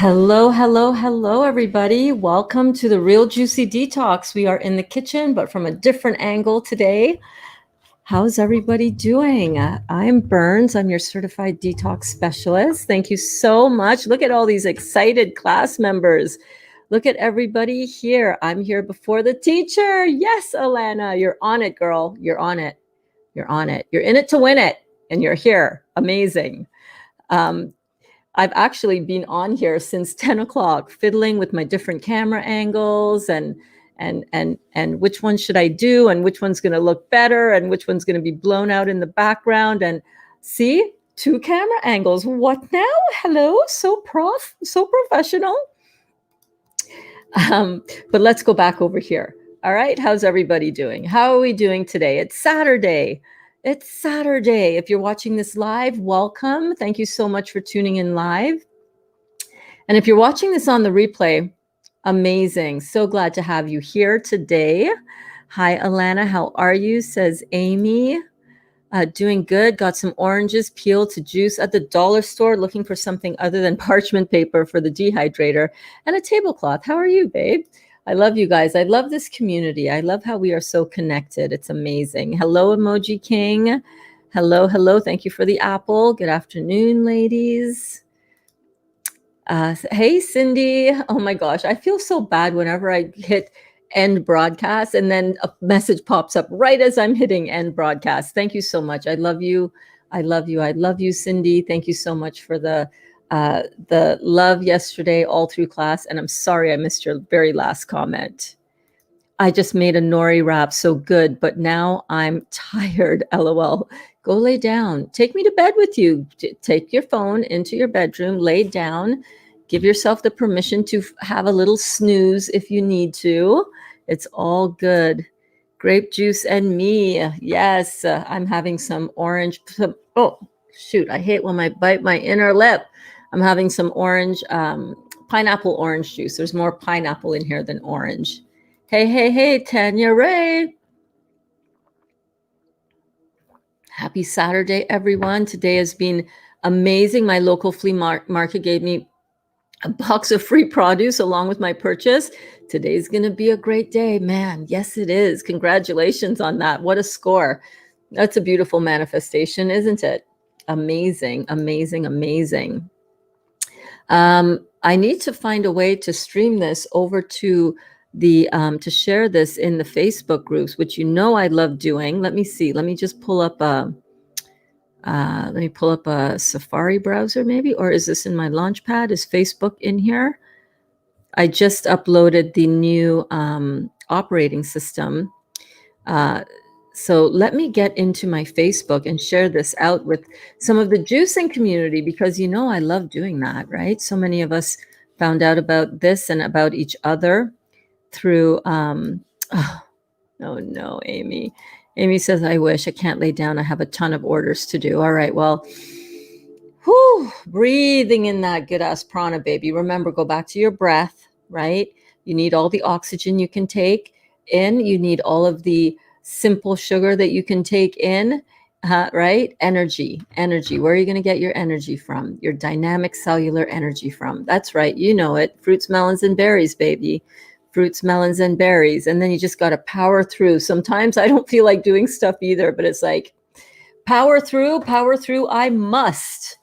Hello, hello, hello, everybody. Welcome to the Real Juicy Detox. We are in the kitchen, but from a different angle today. How's everybody doing? I'm Burns. I'm your certified detox specialist. Thank you so much. Look at all these excited class members. Look at everybody here. I'm here before the teacher. Yes, Alana, you're on it, girl. You're on it. You're on it. You're in it to win it, and you're here. Amazing. Um, I've actually been on here since 10 o'clock, fiddling with my different camera angles and which one should I do and which one's going to look better and which one's going to be blown out in the background. And see, 2 camera angles. What now? Hello, so professional. But let's go back over here. All right, how's everybody doing? How are we doing today? It's Saturday. It's Saturday. If you're watching this live, welcome. Thank you so much for tuning in live. And if you're watching this on the replay, amazing. So glad to have you here today. Hi, Alana. How are you? Says Amy. Doing good. Got some oranges peeled to juice at the dollar store, looking for something other than parchment paper for the dehydrator and a tablecloth. How are you, babe? I love you guys. I love this community. I love how we are so connected. It's amazing. Hello, Emoji King. Hello, hello. Thank you for the apple. Good afternoon, ladies. Hey, Cindy. Oh my gosh. I feel so bad whenever I hit end broadcast and then a message pops up right as I'm hitting end broadcast. Thank you so much. I love you. I love you. I love you, Cindy. Thank you so much for the love yesterday all through class. And I'm sorry I missed your very last comment. I just made a nori wrap so good, but now I'm tired. LOL. Go lay down. Take me to bed with you. Take your phone into your bedroom, lay down, give yourself the permission to have a little snooze if you need to. It's all good. Grape juice and me. Yes, I'm having some orange. Oh, shoot. I hate when I bite my inner lip. I'm having some orange, pineapple orange juice. There's more pineapple in here than orange. Hey, hey, hey, Tanya Ray. Happy Saturday, everyone. Today has been amazing. My local flea market gave me a box of free produce along with my purchase. Today's going to be a great day, man. Yes, it is. Congratulations on that. What a score. That's a beautiful manifestation, isn't it? Amazing, amazing, amazing. I need to find a way to stream this over to the to share this in the Facebook groups, which you know I love doing. Let me see. Let me just pull up a Safari browser maybe, or is this in my Launchpad? Is Facebook in here? I just uploaded the new operating system. So let me get into my Facebook and share this out with some of the juicing community, because you know I love doing that, right? So many of us found out about this and about each other through oh no, Amy. Amy says, I wish. I can't lay down. I have a ton of orders to do. All right, well, breathing in that good ass prana, baby. Remember, go back to your breath, right? You need all the oxygen you can take in. You need all of the simple sugar that you can take in, right? Energy. Where are you going to get your energy from? Your dynamic cellular energy from. That's right. You know it. Fruits, melons, and berries, baby. Fruits, melons, and berries. And then you just got to power through. Sometimes I don't feel like doing stuff either, but it's like, power through. I must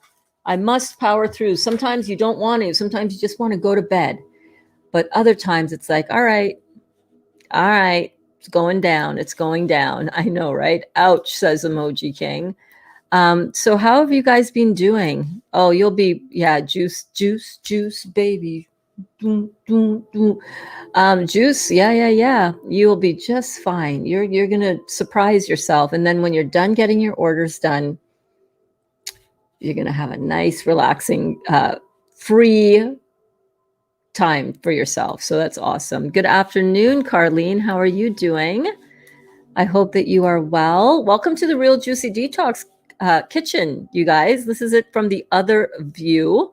power through. Sometimes you don't want to. Sometimes you just want to go to bed. But other times it's like, all right, it's going down. I know, right? Ouch, says Emoji King. So how have you guys been doing? Oh, you'll be, yeah, juice, baby. Juice, yeah. You will be just fine. You're gonna surprise yourself. And then when you're done getting your orders done, you're gonna have a nice, relaxing, free time for yourself. So that's awesome. Good afternoon, Carlene. How are you doing? I hope that you are well. Welcome to the Real Juicy Detox kitchen, you guys. This is it from the other view.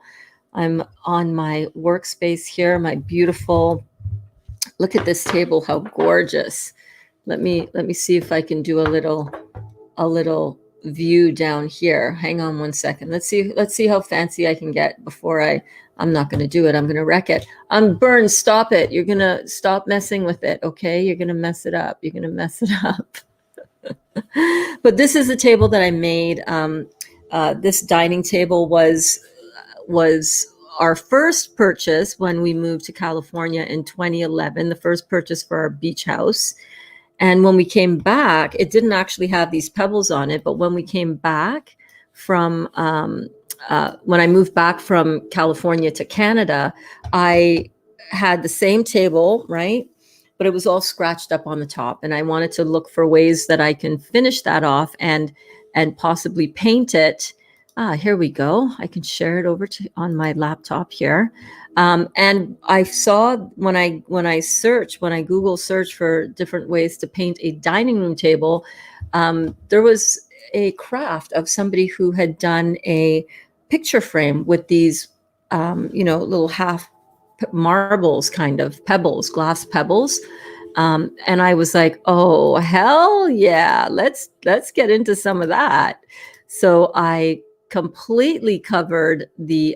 I'm on my workspace here, my beautiful, look at this table, how gorgeous. Let me see if I can do a little view down here. Hang on one second. Let's see how fancy I can get before I'm not going to do it. I'm going to wreck it. Burn, stop it. You're going to stop messing with it. Okay. You're going to mess it up. You're going to mess it up. But this is the table that I made. This dining table was our first purchase when we moved to California in 2011, the first purchase for our beach house. And when we came back, it didn't actually have these pebbles on it. But when we came back from, when I moved back from California to Canada, I had the same table, right? But it was all scratched up on the top. And I wanted to look for ways that I can finish that off and possibly paint it. Here we go. I can share it over on my laptop here. And I saw when I Google search for different ways to paint a dining room table, there was a craft of somebody who had done a picture frame with these, little half marbles, kind of pebbles, glass pebbles. And I was like, oh, hell yeah, let's get into some of that. So I completely covered the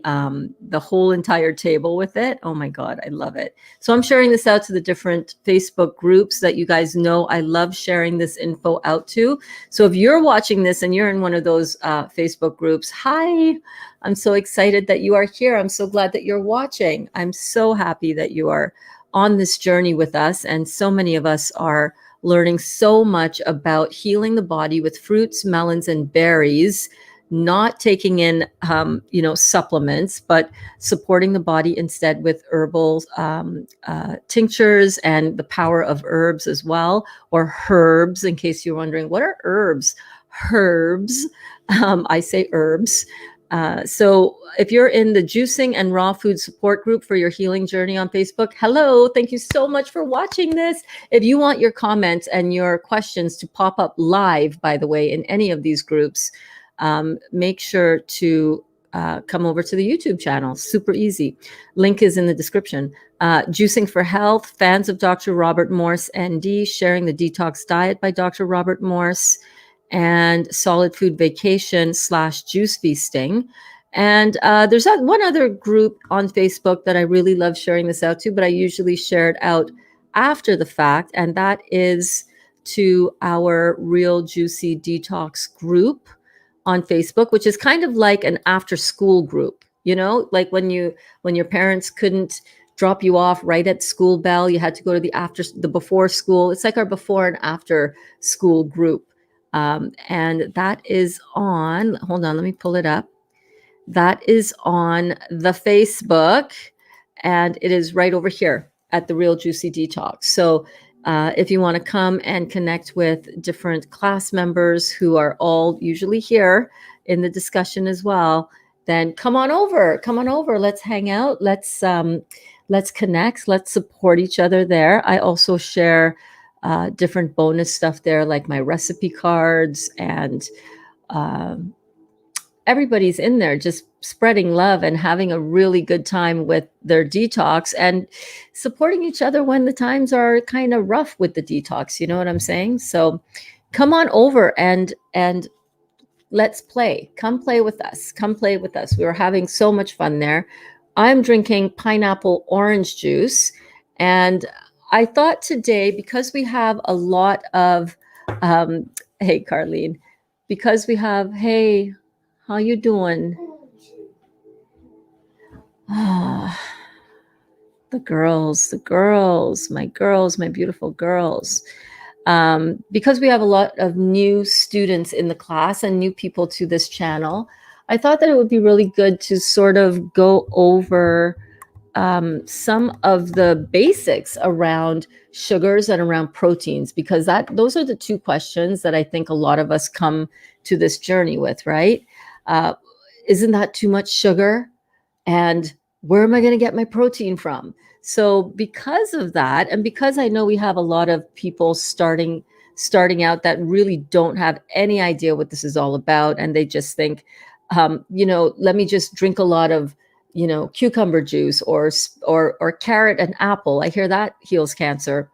whole entire table with it. Oh my God, I love it. So I'm sharing this out to the different Facebook groups that you guys know I love sharing this info out to. So if you're watching this and you're in one of those Facebook groups, hi, I'm so excited that you are here. I'm so glad that you're watching. I'm so happy that you are on this journey with us. And so many of us are learning so much about healing the body with fruits, melons, and berries, not taking in, supplements, but supporting the body instead with herbal tinctures and the power of herbs as well, or herbs, in case you're wondering, what are herbs? Herbs. I say herbs. So if you're in the juicing and raw food support group for your healing journey on Facebook, hello, thank you so much for watching this. If you want your comments and your questions to pop up live, by the way, in any of these groups, make sure to come over to the YouTube channel. Super easy. Link is in the description. Juicing for Health, fans of Dr. Robert Morse, ND, sharing the Detox Diet by Dr. Robert Morse, and Solid Food Vacation / Juice Feasting. And there's one other group on Facebook that I really love sharing this out to, but I usually share it out after the fact, and that is to our Real Juicy Detox group on Facebook, which is kind of like an after school group, like when your parents couldn't drop you off right at school bell, you had to go to the before school. It's like our before and after school group. And that is on, hold on, let me pull it up. That is on the Facebook, and it is right over here at the Real Juicy Detox. So if you want to come and connect with different class members who are all usually here in the discussion as well, then come on over. Let's hang out. Let's connect. Let's support each other there. I also share different bonus stuff there, like my recipe cards, and everybody's in there just spreading love and having a really good time with their detox and supporting each other when the times are kind of rough with the detox. You know what I'm saying? So come on over and let's play. Come play with us. We were having so much fun there. I'm drinking pineapple orange juice, and I thought today, because we have a lot of, hey, Carlene, because we have, hey, how you doing? Ah, the girls, my beautiful girls. Because we have a lot of new students in the class and new people to this channel, I thought that it would be really good to sort of go over some of the basics around sugars and around proteins, because those are the two questions that I think a lot of us come to this journey with, right? Isn't that too much sugar? And where am I going to get my protein from? So because of that, and because I know we have a lot of people starting out that really don't have any idea what this is all about, and they just think, let me just drink a lot of cucumber juice or carrot and apple. I hear that heals cancer.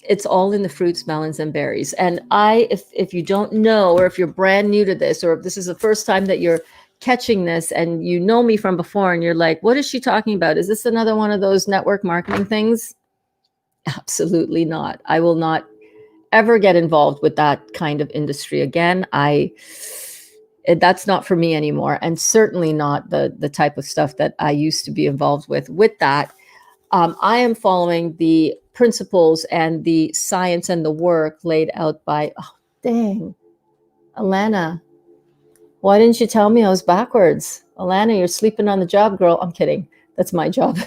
it's all in the fruits, melons, and berries. And if you don't know, or if you're brand new to this, or if this is the first time that you're catching this and you know me from before and you're like, what is she talking about? Is this another one of those network marketing things? Absolutely not. I will not ever get involved with that kind of industry again. That's not for me anymore, and certainly not the type of stuff that I used to be involved with. With that, I am following the principles and the science and the work laid out by, oh, dang, Alana, why didn't you tell me I was backwards? Alana, you're sleeping on the job, girl. I'm kidding. That's my job.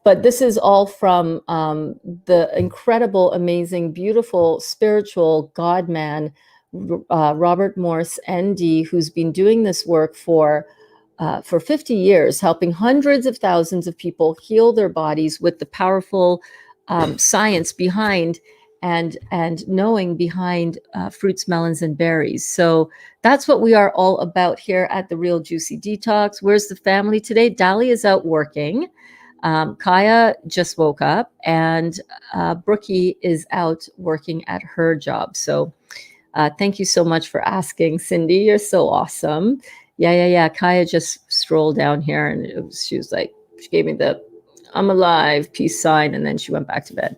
But this is all from the incredible, amazing, beautiful, spiritual God man, Robert Morse, ND, who's been doing this work for 50 years, helping hundreds of thousands of people heal their bodies with the powerful science behind and knowing behind fruits, melons, and berries. So that's what we are all about here at the Real Juicy Detox. Where's the family today? Dali is out working. Kaya just woke up, and Brookie is out working at her job. So thank you so much for asking, Cindy. You're so awesome. Yeah. Kaya just strolled down here, and she was like, she gave me the I'm alive peace sign, and then she went back to bed.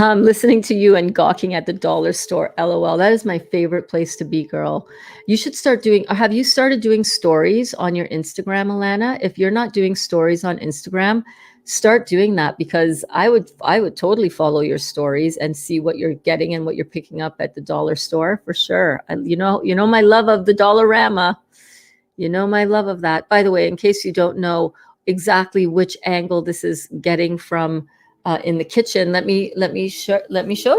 Listening to you and gawking at the dollar store. LOL. That is my favorite place to be, girl. You should start doing, or have you started doing stories on your Instagram, Alana? If you're not doing stories on Instagram, start doing that, because I would totally follow your stories and see what you're getting and what you're picking up at the dollar store for sure. You know my love of the Dollarama. You know my love of that. By the way, in case you don't know exactly which angle this is getting from in the kitchen, let me show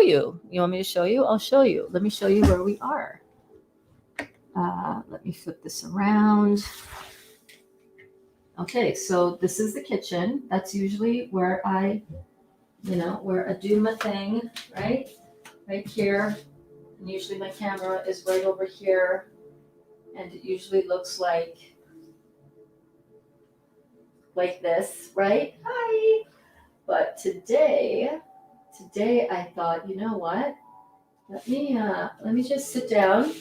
you. You want me to show you? I'll show you. Let me show you where we are. Let me flip this around. Okay, so this is the kitchen. That's usually where I do my thing, right? Right here. And usually my camera is right over here. And it usually looks like this, right? Hi. But today I thought, you know what? Let me just sit down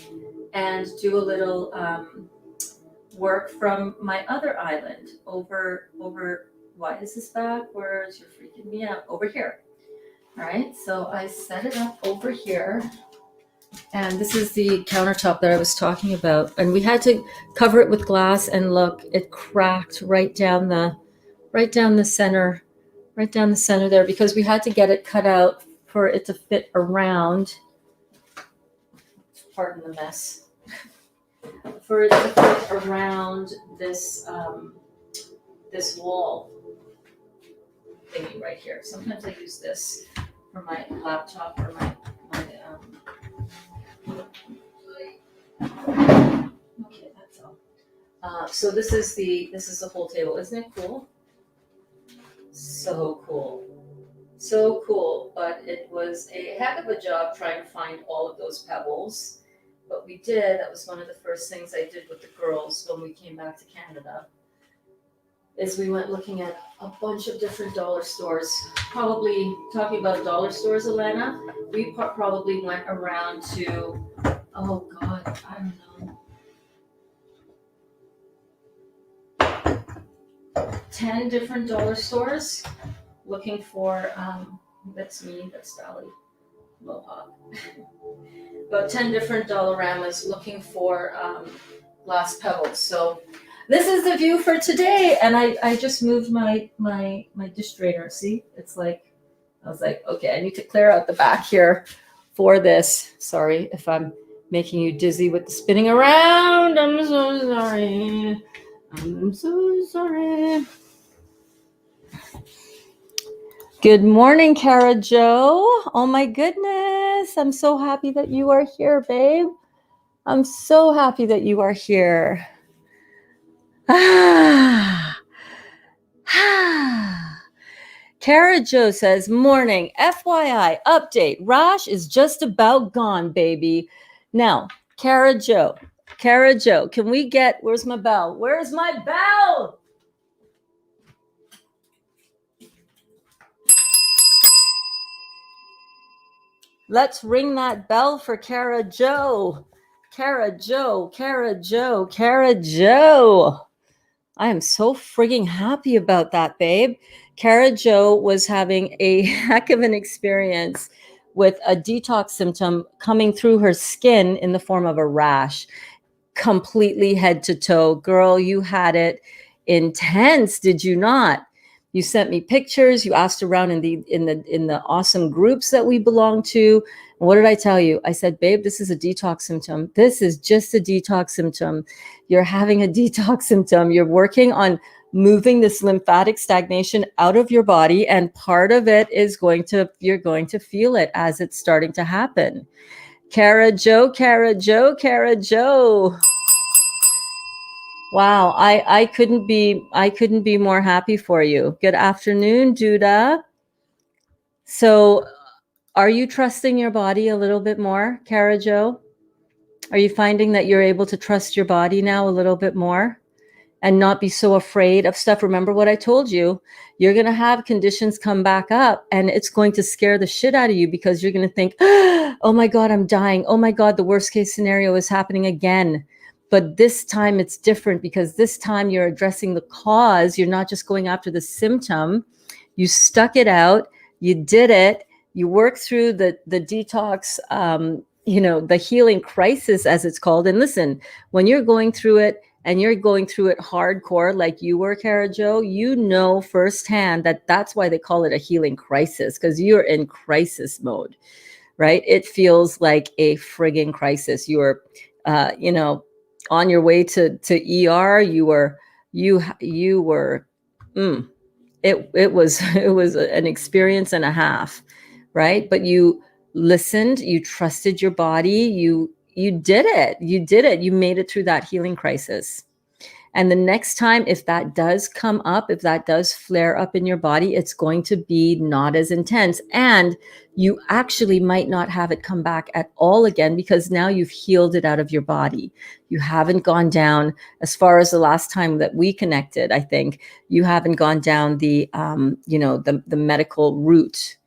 and do a little work from my other island over. Why is this backwards? You're freaking me out. Over here. All right. So I set it up over here. And this is the countertop that I was talking about. And we had to cover it with glass, and look, it cracked right down the center. Right down the center there, because we had to get it cut out for it to fit around. Pardon the mess. For it to fit around this this wall thingy right here. Sometimes I use this for my laptop or my okay, that's all. So this is the whole table. Isn't it cool? So cool, but it was a heck of a job trying to find all of those pebbles, but we did. That was one of the first things I did with the girls when we came back to Canada, is we went looking at a bunch of different dollar stores. Probably talking about dollar stores, Alana, we probably went around to, oh God, I don't know, 10 different dollar stores looking for, that's me, that's Dali, Mohawk. About 10 different Dollaramas looking for glass pebbles. So this is the view for today. And I just moved my dish drainer. See, it's like, I was like, okay, I need to clear out the back here for this. Sorry if I'm making you dizzy with the spinning around. I'm so sorry. I'm so sorry. Good morning, Cara Jo. Oh my goodness. I'm so happy that you are here, babe. I'm so happy that you are here. Cara Jo says, morning, FYI, update. Rash is just about gone, baby. Now, Cara Jo, can we get, where's my bell? Where's my bell? Let's ring that bell for Kara Joe. Kara Joe, Kara Joe, Kara Joe. I am so frigging happy about that, babe. Kara Joe was having a heck of an experience with a detox symptom coming through her skin in the form of a rash, completely head to toe. Girl, you had it intense, did you not? You sent me pictures, you asked around in the awesome groups that we belong to. And what did I tell you? I said, babe, this is a detox symptom. This is just a detox symptom. You're having a detox symptom. You're working on moving this lymphatic stagnation out of your body, and part of it is you're going to feel it as it's starting to happen. Kara Joe, Kara Joe, Kara Joe. Wow, I couldn't be more happy for you. Good afternoon, Duda. So, are you trusting your body a little bit more, Kara Joe? Are you finding that you're able to trust your body now a little bit more and not be so afraid of stuff? Remember what I told you. You're going to have conditions come back up and it's going to scare the shit out of you because you're going to think, oh my God, I'm dying. Oh my God, the worst case scenario is happening again. But this time it's different because this time you're addressing the cause. You're not just going after the symptom. You stuck it out. You did it. You worked through the detox, the healing crisis, as it's called. And listen, when you're going through it and you're going through it hardcore, like you were, Kara Joe, you know firsthand that that's why they call it a healing crisis, because you're in crisis mode, right? It feels like a frigging crisis. You're, on your way to ER. You were, it was it was an experience and a half, right? But you listened, you trusted your body, you did it. You made it through that healing crisis. And the next time, if that does come up, if that does flare up in your body, it's going to be not as intense. And you actually might not have it come back at all again because now you've healed it out of your body. You haven't gone down, as far as the last time that we connected, I think, you haven't gone down the medical route.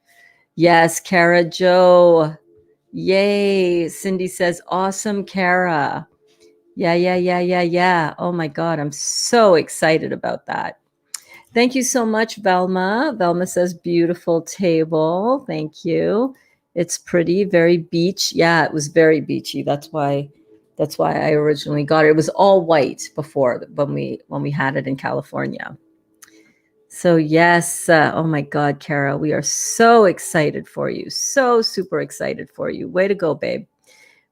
Yes, Kara Joe. Yay. Cindy says, awesome, Kara. Yeah. Oh my God, I'm so excited about that. Thank you so much, Velma. Velma says, beautiful table. Thank you. It's pretty, very beach. Yeah, it was very beachy. That's why I originally got it. It was all white before when we had it in California. So yes, oh my God, Kara, we are so excited for you. So super excited for you. Way to go, babe.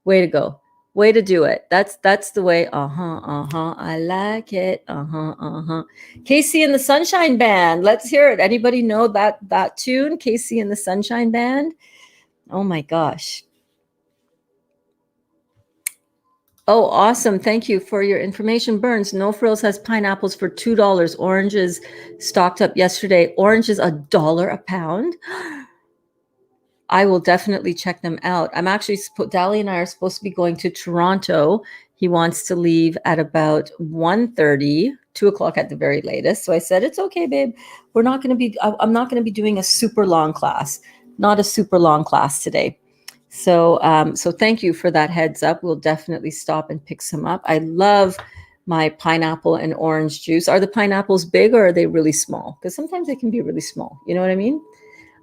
Way to go. Way to do it. That's the way. I like it. Casey and the Sunshine Band. Let's hear it. Anybody know that tune? Casey and the Sunshine Band. Oh my gosh. Oh, awesome. Thank you for your information. Burns, No Frills has pineapples for $2. Oranges stocked up yesterday. Oranges $1 a pound. I will definitely check them out. I'm actually, Dali and I are supposed to be going to Toronto. He wants to leave at about 1:30, 2 o'clock at the very latest. So I said, it's okay, babe. I'm not going to be doing a super long class, not a super long class today. So thank you for that heads up. We'll definitely stop and pick some up. I love my pineapple and orange juice. Are the pineapples big or are they really small? Because sometimes they can be really small. You know what I mean?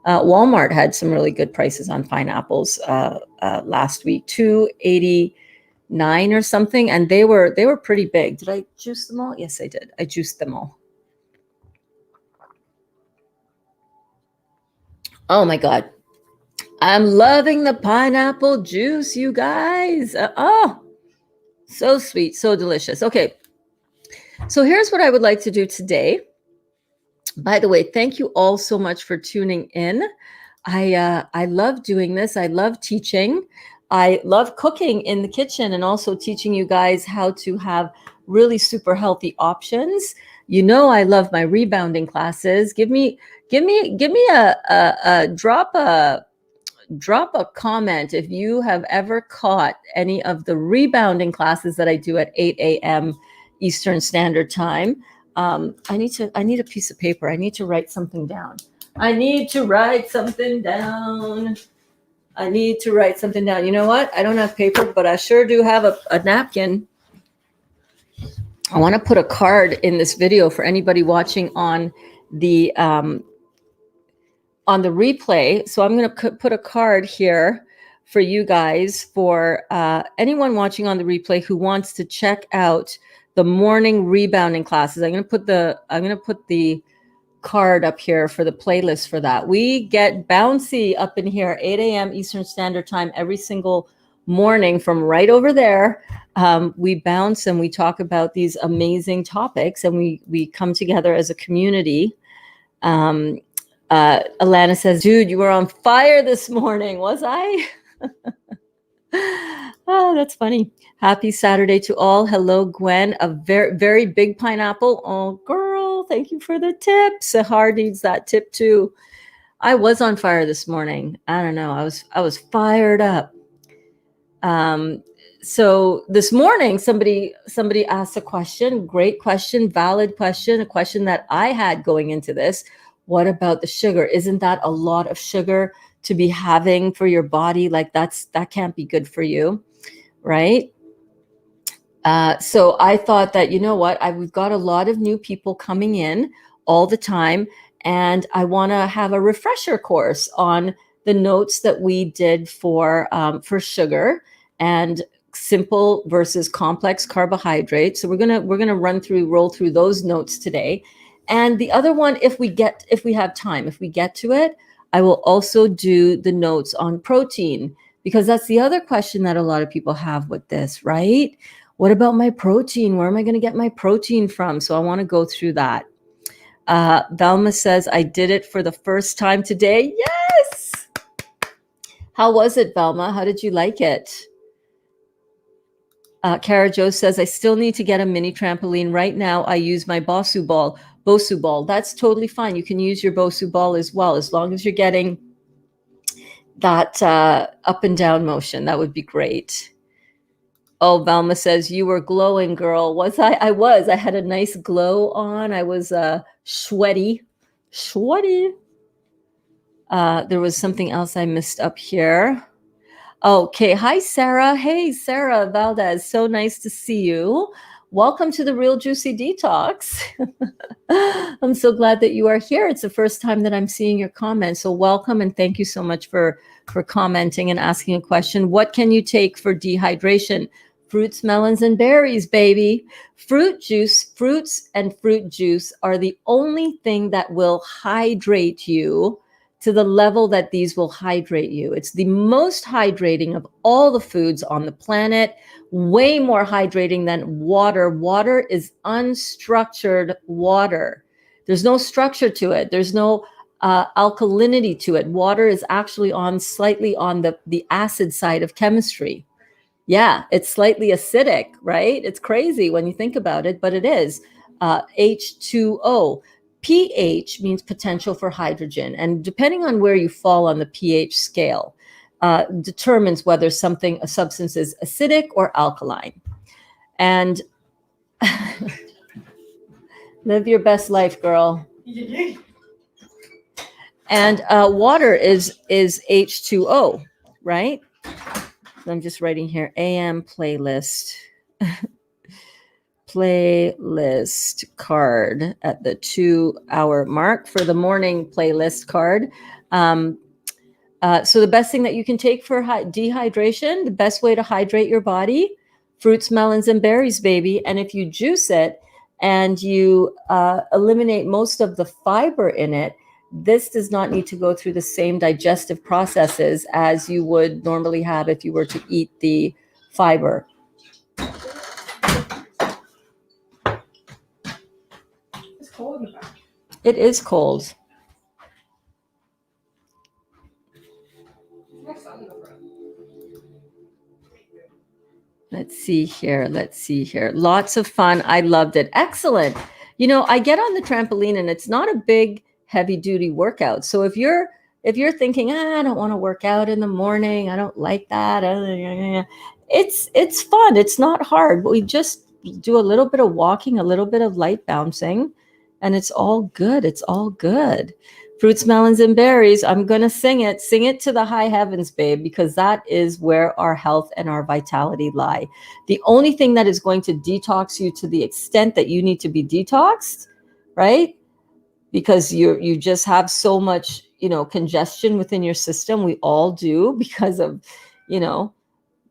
Walmart had some really good prices on pineapples last week, $2.89 or something, and they were pretty big. Did I juice them all? Yes, I did. I juiced them all. Oh my God, I'm loving the pineapple juice, you guys. So sweet, so delicious. Okay, so here's what I would like to do today. By the way, thank you all so much for tuning in. I love doing this. I love teaching. I love cooking in the kitchen and also teaching you guys how to have really super healthy options. You know, I love my rebounding classes. Give me a drop a comment if you have ever caught any of the rebounding classes that I do at 8 a.m. Eastern Standard Time. I need a piece of paper. I need to write something down. I need to write something down. You know what? I don't have paper, but I sure do have a napkin. I want to put a card in this video for anybody watching on the replay. So I'm going to put a card here for you guys, for anyone watching on the replay who wants to check out the morning rebounding classes. I'm going to put the card up here for the playlist for that. We get bouncy up in here, 8 a.m. Eastern Standard Time every single morning from right over there. We bounce and we talk about these amazing topics, and we come together as a community. Alana says, dude, you were on fire this morning. Was I? Oh, that's funny. Happy Saturday to all. Hello, Gwen. A very, very big pineapple. Oh, girl, thank you for the tip. Sahar needs that tip too. I was on fire this morning. I don't know. I was fired up. So this morning, somebody asked a question, great question, valid question, a question that I had going into this. What about the sugar? Isn't that a lot of sugar to be having for your body? Like that can't be good for you, right? So I thought that, you know what, we've got a lot of new people coming in all the time, and I want to have a refresher course on the notes that we did for sugar and simple versus complex carbohydrates. So we're gonna roll through those notes today. And the other one, if we have time, if we get to it, I will also do the notes on protein, because that's the other question that a lot of people have with this, right? What about my protein? Where am I going to get my protein from? So I want to go through that. Velma says, I did it for the first time today. Yes. How was it, Velma? How did you like it? Kara Jo says, I still need to get a mini trampoline. Right now, I use my Bosu ball. That's totally fine. You can use your Bosu ball as well, as long as you're getting that up and down motion. That would be great. Oh, Velma says, you were glowing, girl. Was I? I was. I had a nice glow on. I was sweaty. There was something else I missed up here. Okay. Hi, Sarah. Hey, Sarah Valdez. So nice to see you. Welcome to the Real Juicy Detox. I'm so glad that you are here. It's the first time that I'm seeing your comments. So welcome, and thank you so much for commenting and asking a question. What can you take for dehydration? Fruits, melons, and berries, baby. Fruits and fruit juice are the only thing that will hydrate you to the level that these will hydrate you. It's the most hydrating of all the foods on the planet, way more hydrating than water. Water is unstructured water. There's no structure to it. There's no alkalinity to it. Water is actually slightly on the acid side of chemistry. Yeah, it's slightly acidic, right? It's crazy when you think about it, but it is. H2O. pH means potential for hydrogen. And depending on where you fall on the pH scale, determines whether a substance is acidic or alkaline. And live your best life, girl. And water is H2O, right? I'm just writing here, AM playlist. Playlist card at the 2-hour mark for the morning playlist card. So the best thing that you can take for dehydration, the best way to hydrate your body, fruits, melons, and berries, baby. And if you juice it and you eliminate most of the fiber in it, this does not need to go through the same digestive processes as you would normally have if you were to eat the fiber. It's cold in the back. It is cold. Let's see here. Lots of fun. I loved it. Excellent. You know, I get on the trampoline and it's not a big, heavy duty workout. So if you're thinking, I don't want to work out in the morning, I don't like that. It's fun. It's not hard. We just do a little bit of walking, a little bit of light bouncing, and it's all good. It's all good. Fruits, melons, and berries. I'm going to sing it. Sing it to the high heavens, babe, because that is where our health and our vitality lie. The only thing that is going to detox you to the extent that you need to be detoxed, right? Because you just have so much, congestion within your system. We all do because of,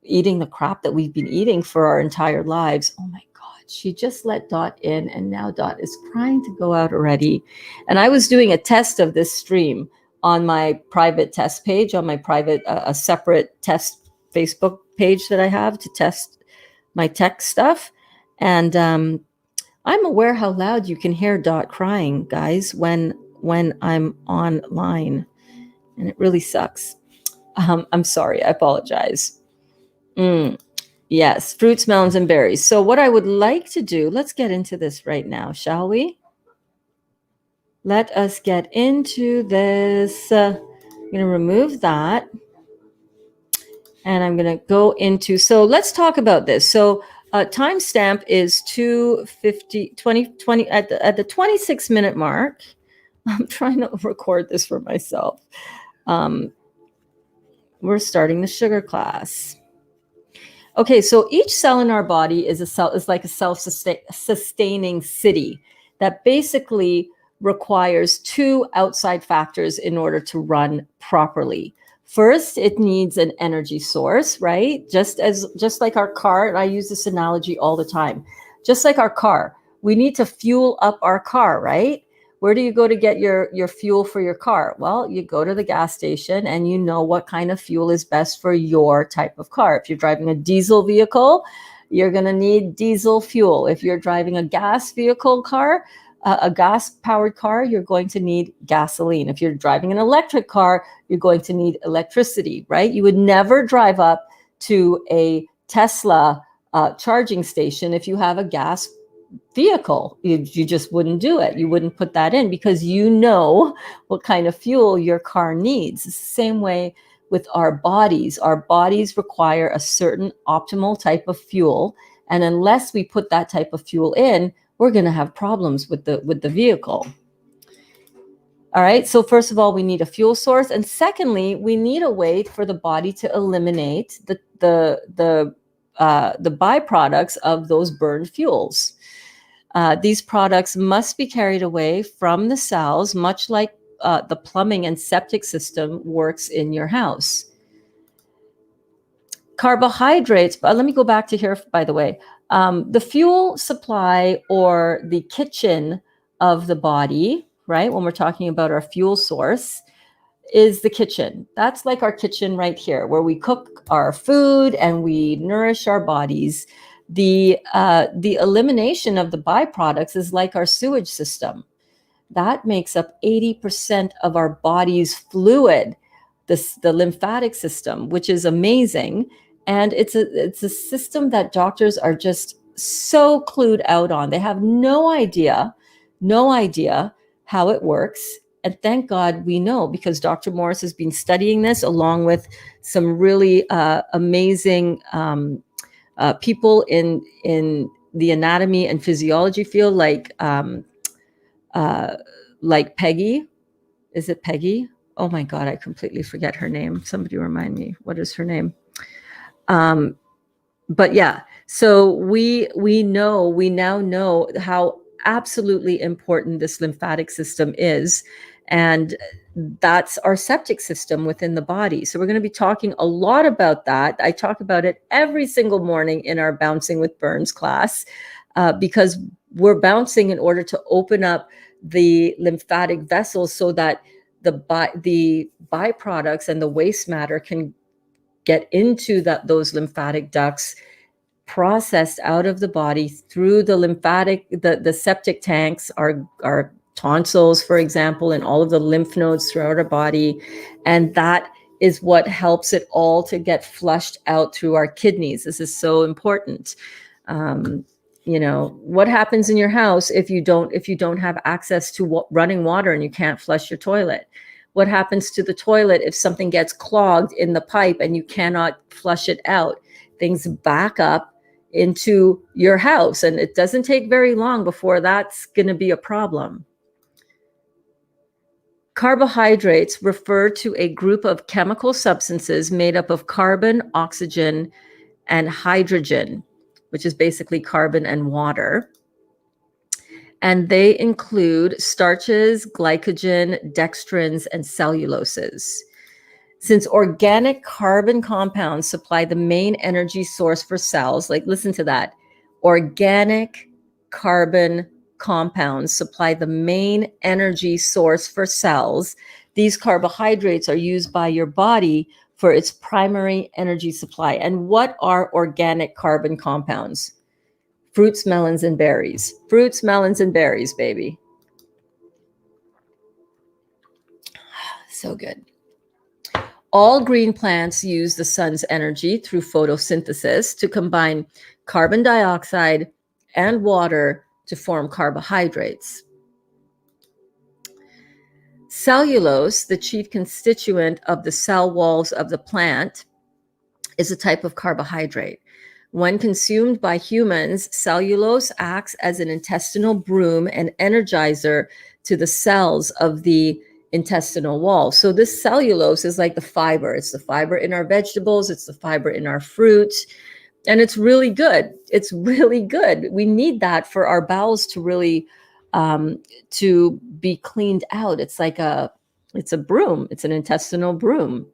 eating the crap that we've been eating for our entire lives. Oh my God, she just let Dot in and now Dot is trying to go out already. And I was doing a test of this stream on my private test page, on my private, a separate test Facebook page that I have to test my tech stuff. And I'm aware how loud you can hear Dot crying, guys, when I'm online. And it really sucks. I'm sorry. I apologize. Yes, fruits, melons, and berries. So what I would like to do, let's get into this right now, shall we? Let us get into this. I'm going to remove that. And I'm going to go into, so let's talk about this. So timestamp is 20 at the 26-minute mark. I'm trying to record this for myself. We're starting the sugar class. Okay, so each cell in our body is like a self-sustaining city that basically requires two outside factors in order to run properly. First, it needs an energy source, right? Just like our car, and I use this analogy all the time. Just like our car, we need to fuel up our car, right? Where do you go to get your fuel for your car? Well, you go to the gas station and you know what kind of fuel is best for your type of car. If you're driving a diesel vehicle, you're going to need diesel fuel. If you're driving a gas vehicle car, a gas-powered car, you're going to need gasoline. If you're driving an electric car, you're going to need electricity, right? You would never drive up to a Tesla charging station if you have a gas vehicle. You just wouldn't do it. You wouldn't put that in because you know what kind of fuel your car needs. It's the same way with our bodies. Our bodies require a certain optimal type of fuel, and unless we put that type of fuel in, we're going to have problems with the vehicle. All right. So first of all, we need a fuel source, and secondly, we need a way for the body to eliminate the byproducts of those burned fuels. These products must be carried away from the cells, much like the plumbing and septic system works in your house. Carbohydrates, but let me go back to here, by the way. The fuel supply or the kitchen of the body, right, when we're talking about our fuel source, is the kitchen. That's like our kitchen right here, where we cook our food and we nourish our bodies. The elimination of the byproducts is like our sewage system. That makes up 80% of our body's fluid, the lymphatic system, which is amazing. And it's a system that doctors are just so clued out on. They have no idea how it works. And thank God we know, because Dr. Morris has been studying this along with some really amazing people in the anatomy and physiology field, like Peggy. Is it Peggy? Oh my God, I completely forget her name. Somebody remind me. What is her name? But yeah, so we now know how absolutely important this lymphatic system is. And that's our septic system within the body. So we're going to be talking a lot about that. I talk about it every single morning in our Bouncing with Burns class, because we're bouncing in order to open up the lymphatic vessels so that the byproducts and the waste matter can get into those lymphatic ducts, processed out of the body through the lymphatic, the septic tanks, our tonsils, for example, and all of the lymph nodes throughout our body. And that is what helps it all to get flushed out through our kidneys. This is so important. What happens in your house if you don't have access to running water and you can't flush your toilet? What happens to the toilet if something gets clogged in the pipe and you cannot flush it out? Things back up into your house, and it doesn't take very long before that's going to be a problem. Carbohydrates refer to a group of chemical substances made up of carbon, oxygen, and hydrogen, which is basically carbon and water. And they include starches, glycogen, dextrins, and celluloses. Since organic carbon compounds supply the main energy source for cells, like listen to that, organic carbon compounds supply the main energy source for cells, these carbohydrates are used by your body for its primary energy supply. And what are organic carbon compounds? Fruits, melons, and berries. Fruits, melons, and berries, baby. So good. All green plants use the sun's energy through photosynthesis to combine carbon dioxide and water to form carbohydrates. Cellulose, the chief constituent of the cell walls of the plant, is a type of carbohydrate. When consumed by humans, cellulose acts as an intestinal broom and energizer to the cells of the intestinal wall. So this cellulose is like the fiber. It's the fiber in our vegetables, it's the fiber in our fruits, and it's really good. It's really good. We need that for our bowels to really to be cleaned out. It's a broom. It's an intestinal broom.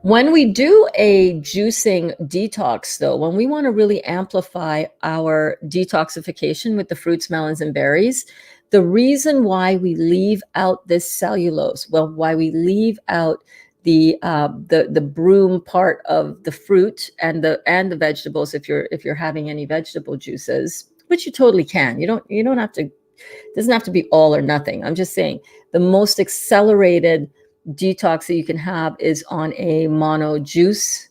When we do a juicing detox, though, when we want to really amplify our detoxification with the fruits, melons, and berries, the reason why we leave out this cellulose, well, why we leave out the broom part of the fruit and the vegetables, if you're having any vegetable juices, which you totally can. You don't have to. It doesn't have to be all or nothing. I'm just saying the most accelerated detox that you can have is on a mono juice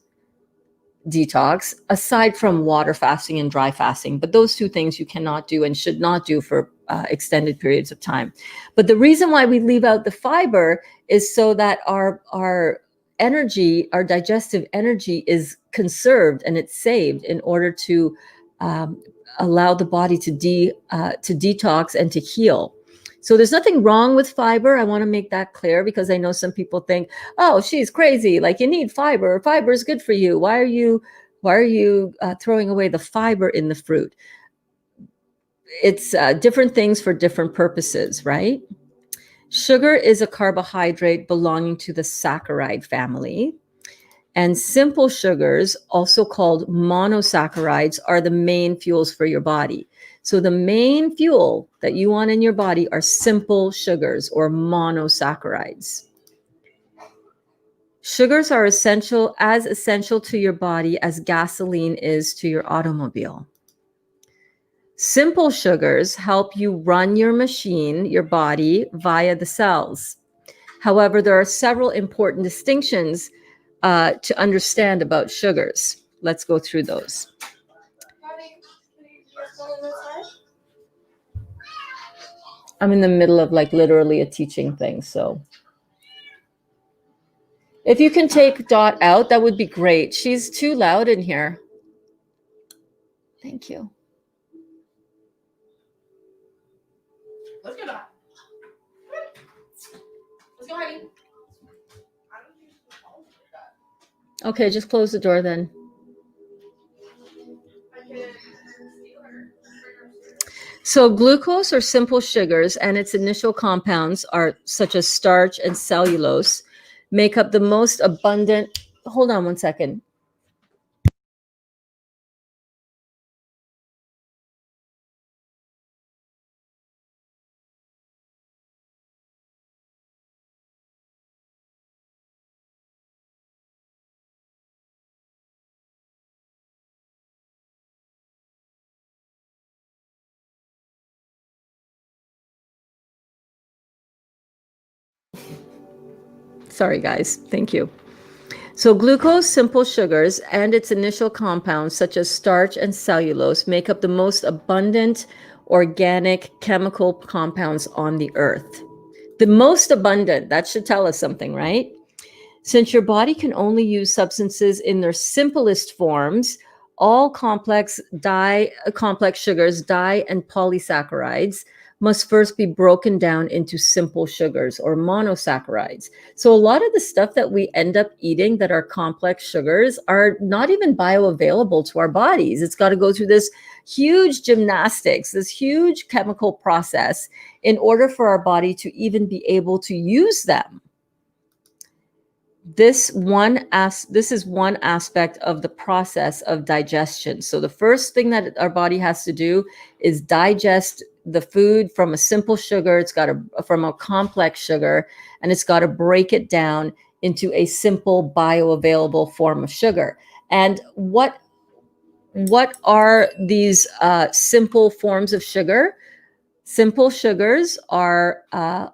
detox, aside from water fasting and dry fasting. But those two things you cannot do and should not do for extended periods of time. But the reason why we leave out the fiber is so that our energy, our digestive energy, is conserved and it's saved in order to allow the body to detox and to heal. So there's nothing wrong with fiber. I want to make that clear, because I know some people think, oh, she's crazy. Like, you need fiber. Fiber is good for you. Why are you throwing away the fiber in the fruit? It's different things for different purposes, right? Sugar is a carbohydrate belonging to the saccharide family. And simple sugars, also called monosaccharides, are the main fuels for your body. So the main fuel that you want in your body are simple sugars or monosaccharides. Sugars are essential to your body as gasoline is to your automobile. Simple sugars help you run your machine, your body, via the cells. However, there are several important distinctions to understand about sugars. Let's go through those. I'm in the middle of literally a teaching thing, so if you can take Dot out, that would be great. She's too loud in here. Thank you. Let's go, Dot. Let's go, honey. Okay, just close the door then. So glucose, or simple sugars, and its initial compounds are such as starch and cellulose, make up the most abundant. Hold on one second. Sorry, guys. Thank you. So glucose, simple sugars, and its initial compounds, such as starch and cellulose, make up the most abundant organic chemical compounds on the earth. The most abundant, that should tell us something, right? Since your body can only use substances in their simplest forms, all complex sugars, and polysaccharides, must first be broken down into simple sugars or monosaccharides. So a lot of the stuff that we end up eating that are complex sugars are not even bioavailable to our bodies. It's got to go through this huge gymnastics, this huge chemical process in order for our body to even be able to use them. This is one aspect of the process of digestion. So the first thing that our body has to do is digest the food from a simple sugar. It's got to from a complex sugar, and it's got to break it down into a simple bioavailable form of sugar. And what are these simple forms of sugar? Simple sugars are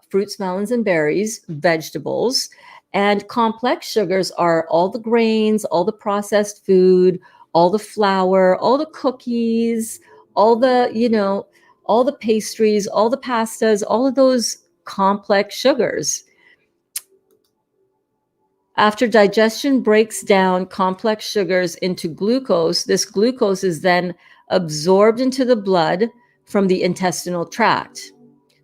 fruits, melons, and berries, vegetables. And complex sugars are all the grains, all the processed food, all the flour, all the cookies, all the, all the pastries, all the pastas, all of those complex sugars. After digestion breaks down complex sugars into glucose, this glucose is then absorbed into the blood from the intestinal tract.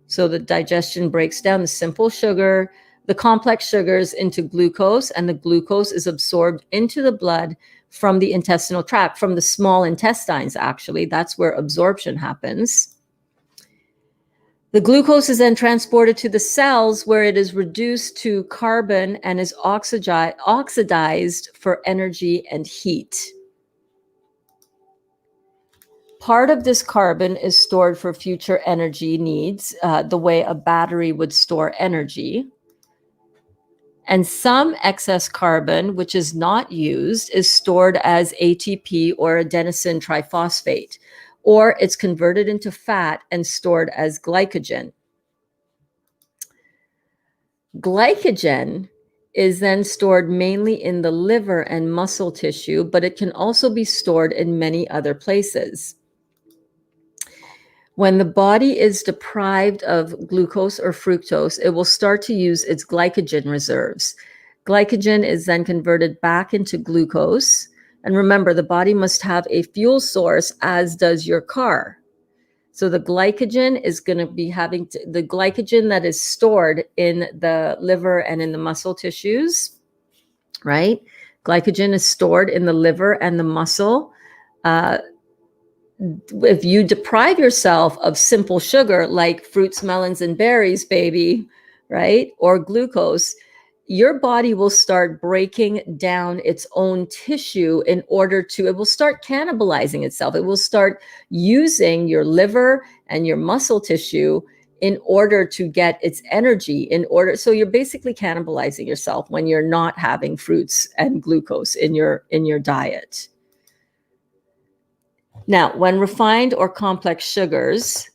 So the digestion breaks down the simple sugar, the complex sugars into glucose, and the glucose is absorbed into the blood from the intestinal tract, from the small intestines, actually. That's where absorption happens. The glucose is then transported to the cells where it is reduced to carbon and is oxidized for energy and heat. Part of this carbon is stored for future energy needs, the way a battery would store energy. And some excess carbon, which is not used, is stored as ATP or adenosine triphosphate, or it's converted into fat and stored as glycogen. Glycogen is then stored mainly in the liver and muscle tissue, but it can also be stored in many other places. When the body is deprived of glucose or fructose, it will start to use its glycogen reserves. Glycogen is then converted back into glucose. And remember, the body must have a fuel source, as does your car. So the glycogen is going to be the glycogen that is stored in the liver and in the muscle tissues, right? Glycogen is stored in the liver and the muscle. If you deprive yourself of simple sugar like fruits, melons, and berries, baby, right, or glucose, your body will start breaking down its own tissue it will start cannibalizing itself. It will start using your liver and your muscle tissue in order to get its energy, so you're basically cannibalizing yourself when you're not having fruits and glucose in your diet. Now, when refined or complex sugars,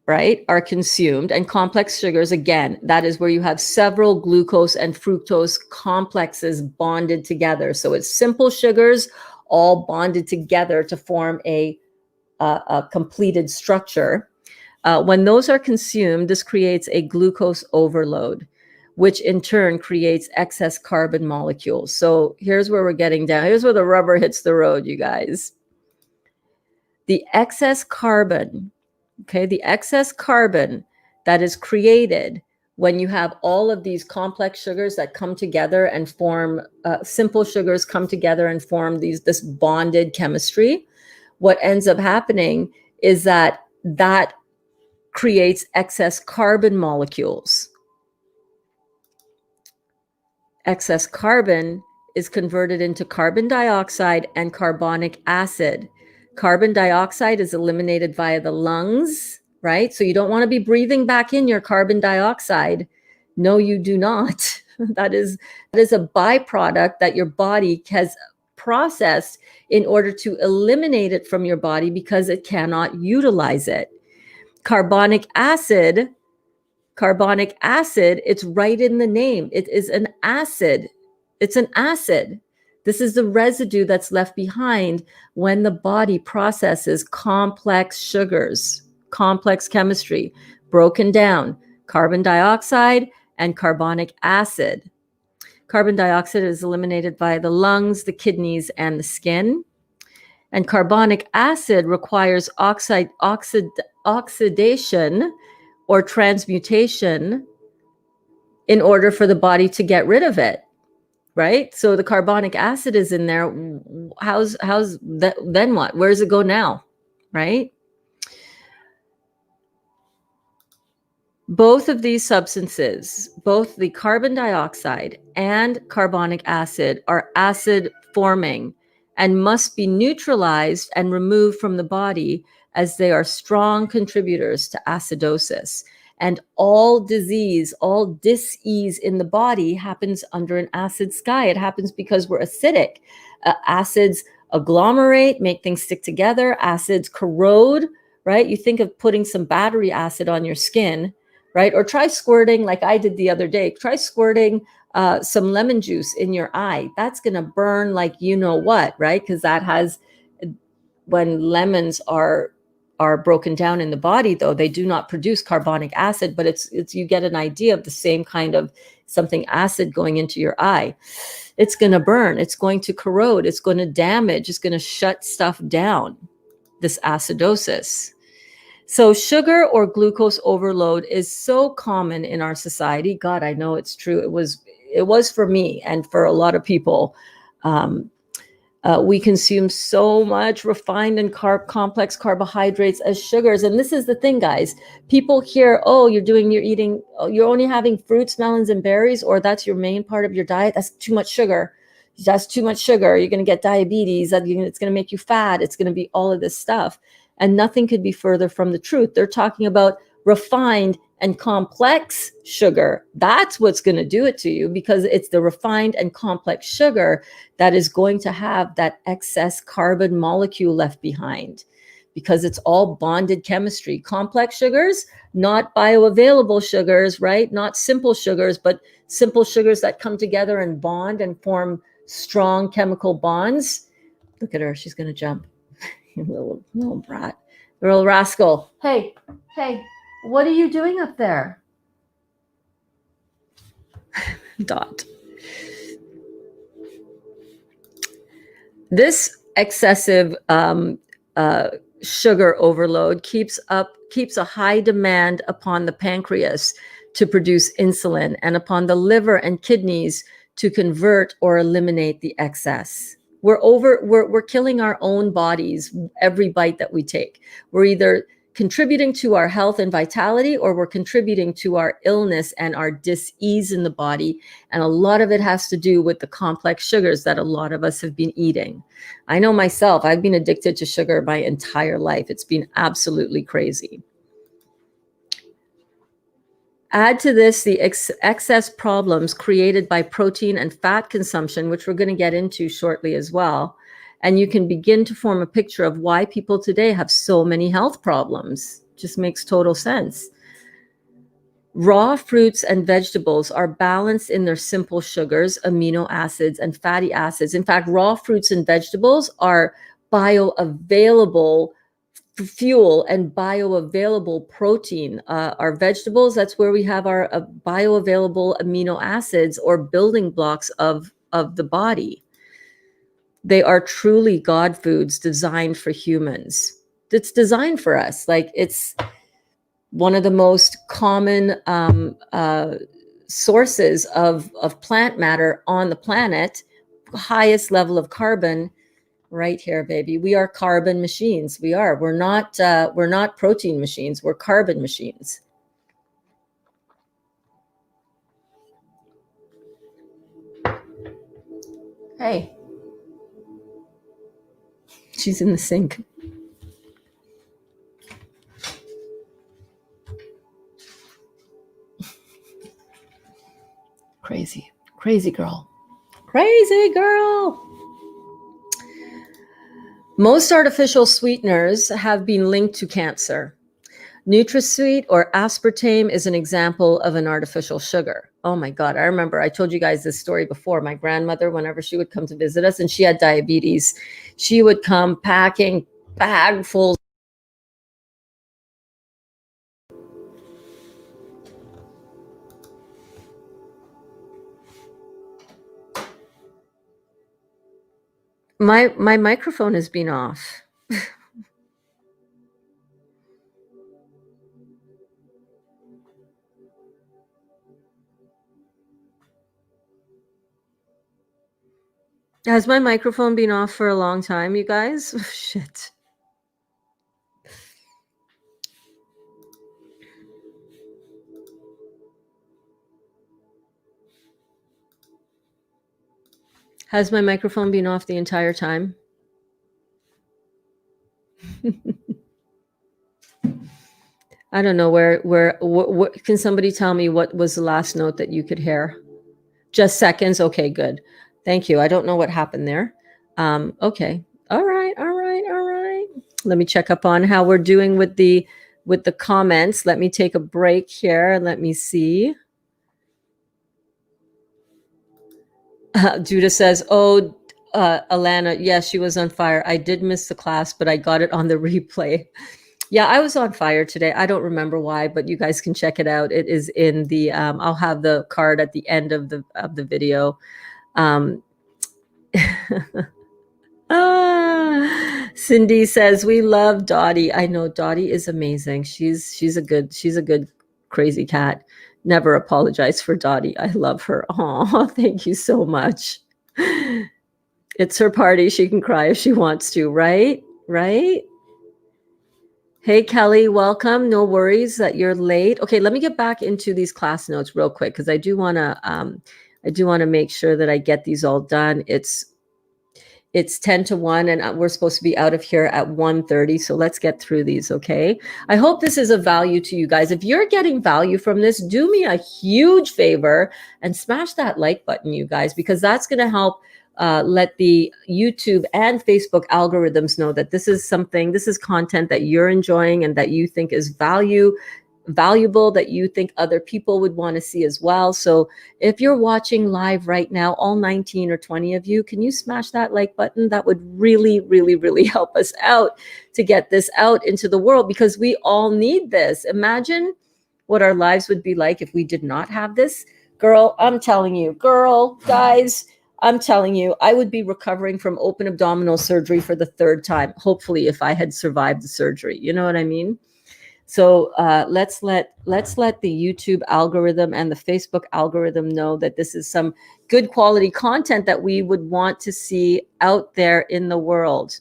right, are consumed, and complex sugars, again, that is where you have several glucose and fructose complexes bonded together. So it's simple sugars all bonded together to form a completed structure. When those are consumed, this creates a glucose overload, which in turn creates excess carbon molecules. So here's where we're getting down. Here's where the rubber hits the road, you guys. The excess carbon, the excess carbon that is created when you have all of these complex sugars that come together and form, simple sugars come together and form this bonded chemistry, what ends up happening is that creates excess carbon molecules. Excess carbon is converted into carbon dioxide and carbonic acid. Carbon dioxide is eliminated via the lungs, right? So you don't want to be breathing back in your carbon dioxide. No, you do not. That is a byproduct that your body has processed in order to eliminate it from your body because it cannot utilize it. Carbonic acid, it's right in the name. It is an acid. It's an acid. This is the residue that's left behind when the body processes complex sugars, complex chemistry, broken down, carbon dioxide and carbonic acid. Carbon dioxide is eliminated via the lungs, the kidneys, and the skin. And carbonic acid requires oxidation or transmutation in order for the body to get rid of it, right? So the carbonic acid is in there. How's that? Then what? Where does it go now, right? Both of these substances, both the carbon dioxide and carbonic acid, are acid forming and must be neutralized and removed from the body, as they are strong contributors to acidosis. And all disease, all dis-ease in the body happens under an acid sky. It happens because we're acidic. Acids agglomerate, make things stick together. Acids corrode, right? You think of putting some battery acid on your skin, right? Or try squirting, like I did the other day. Try squirting some lemon juice in your eye. That's going to burn like you know what, right? Because that has, when lemons are broken down in the body, though, they do not produce carbonic acid, but it's you get an idea of the same kind of something acid going into your eye. It's going to burn. It's going to corrode. It's going to damage. It's going to shut stuff down. This acidosis. So sugar or glucose overload is so common in our society. God, I know it's true. It was for me and for a lot of people. We consume so much refined and complex carbohydrates as sugars. And this is the thing, guys. People hear, oh, you're only having fruits, melons, and berries, or that's your main part of your diet. That's too much sugar. That's too much sugar. You're going to get diabetes. It's going to make you fat. It's going to be all of this stuff. And nothing could be further from the truth. They're talking about refined and complex sugar. That's what's going to do it to you, because it's the refined and complex sugar that is going to have that excess carbon molecule left behind, because it's all bonded chemistry. Complex sugars, not bioavailable sugars, right? Not simple sugars, but simple sugars that come together and bond and form strong chemical bonds. Look at her. She's going to jump. little brat, little rascal. Hey, what are you doing up there? Dot. This excessive sugar overload keeps a high demand upon the pancreas to produce insulin, and upon the liver and kidneys to convert or eliminate the excess. We're killing our own bodies every bite that we take. We're either contributing to our health and vitality, or we're contributing to our illness and our dis-ease in the body. And a lot of it has to do with the complex sugars that a lot of us have been eating. I know myself, I've been addicted to sugar my entire life. It's been absolutely crazy. Add to this the excess problems created by protein and fat consumption, which we're going to get into shortly as well. And you can begin to form a picture of why people today have so many health problems. Just makes total sense. Raw fruits and vegetables are balanced in their simple sugars, amino acids, and fatty acids. In fact, raw fruits and vegetables are bioavailable fuel and bioavailable protein. Our vegetables, that's where we have our bioavailable amino acids, or building blocks of the body. They are truly God foods designed for humans. It's designed for us. Like, it's one of the most common sources of plant matter on the planet, highest level of carbon. Right here, baby. We are carbon machines. We are. We're not protein machines. We're carbon machines. Hey. She's in the sink. Crazy. Crazy girl. Crazy girl. Most artificial sweeteners have been linked to cancer. NutraSweet or aspartame is an example of an artificial sugar. Oh my God. I remember I told you guys this story before. My grandmother, whenever she would come to visit us, and she had diabetes, she would come packing bagfuls. My microphone has been off. Has my microphone been off for a long time, you guys? Shit. Has my microphone been off the entire time? I don't know what can somebody tell me what was the last note that you could hear? Just seconds. Okay, good. Thank you. I don't know what happened there. Okay. All right. All right. All right. Let me check up on how we're doing with the comments. Let me take a break here and let me see. Judah says, "Oh, Alana, yes, she was on fire. I did miss the class, but I got it on the replay." Yeah, I was on fire today. I don't remember why, but you guys can check it out. It is in the. I'll have the card at the end of the video. Um, Cindy says we love Dottie. I know Dottie is amazing. She's a good crazy cat. Never apologize for Dottie. I love her. Oh, thank you so much. It's her party. She can cry if she wants to, right? Right? Hey, Kelly, welcome. No worries that you're late. Okay, let me get back into these class notes real quick because I do want to make sure that I get these all done. It's 10 to 1 and we're supposed to be out of here at 1:30. So let's get through these, okay? I hope this is of value to you guys. If you're getting value from this, do me a huge favor and smash that like button, you guys, because that's going to help let the YouTube and Facebook algorithms know that this is content that you're enjoying and that you think is valuable, that you think other people would want to see as well. So if you're watching live right now, all 19 or 20 of you, can you smash that like button? That would really, really, really help us out to get this out into the world because we all need this. Imagine what our lives would be like if we did not have this. Girl, I'm telling you, guys, I'm telling you, I would be recovering from open abdominal surgery for the third time, hopefully, if I had survived the surgery. You know what I mean? So let's let the YouTube algorithm and the Facebook algorithm know that this is some good quality content that we would want to see out there in the world.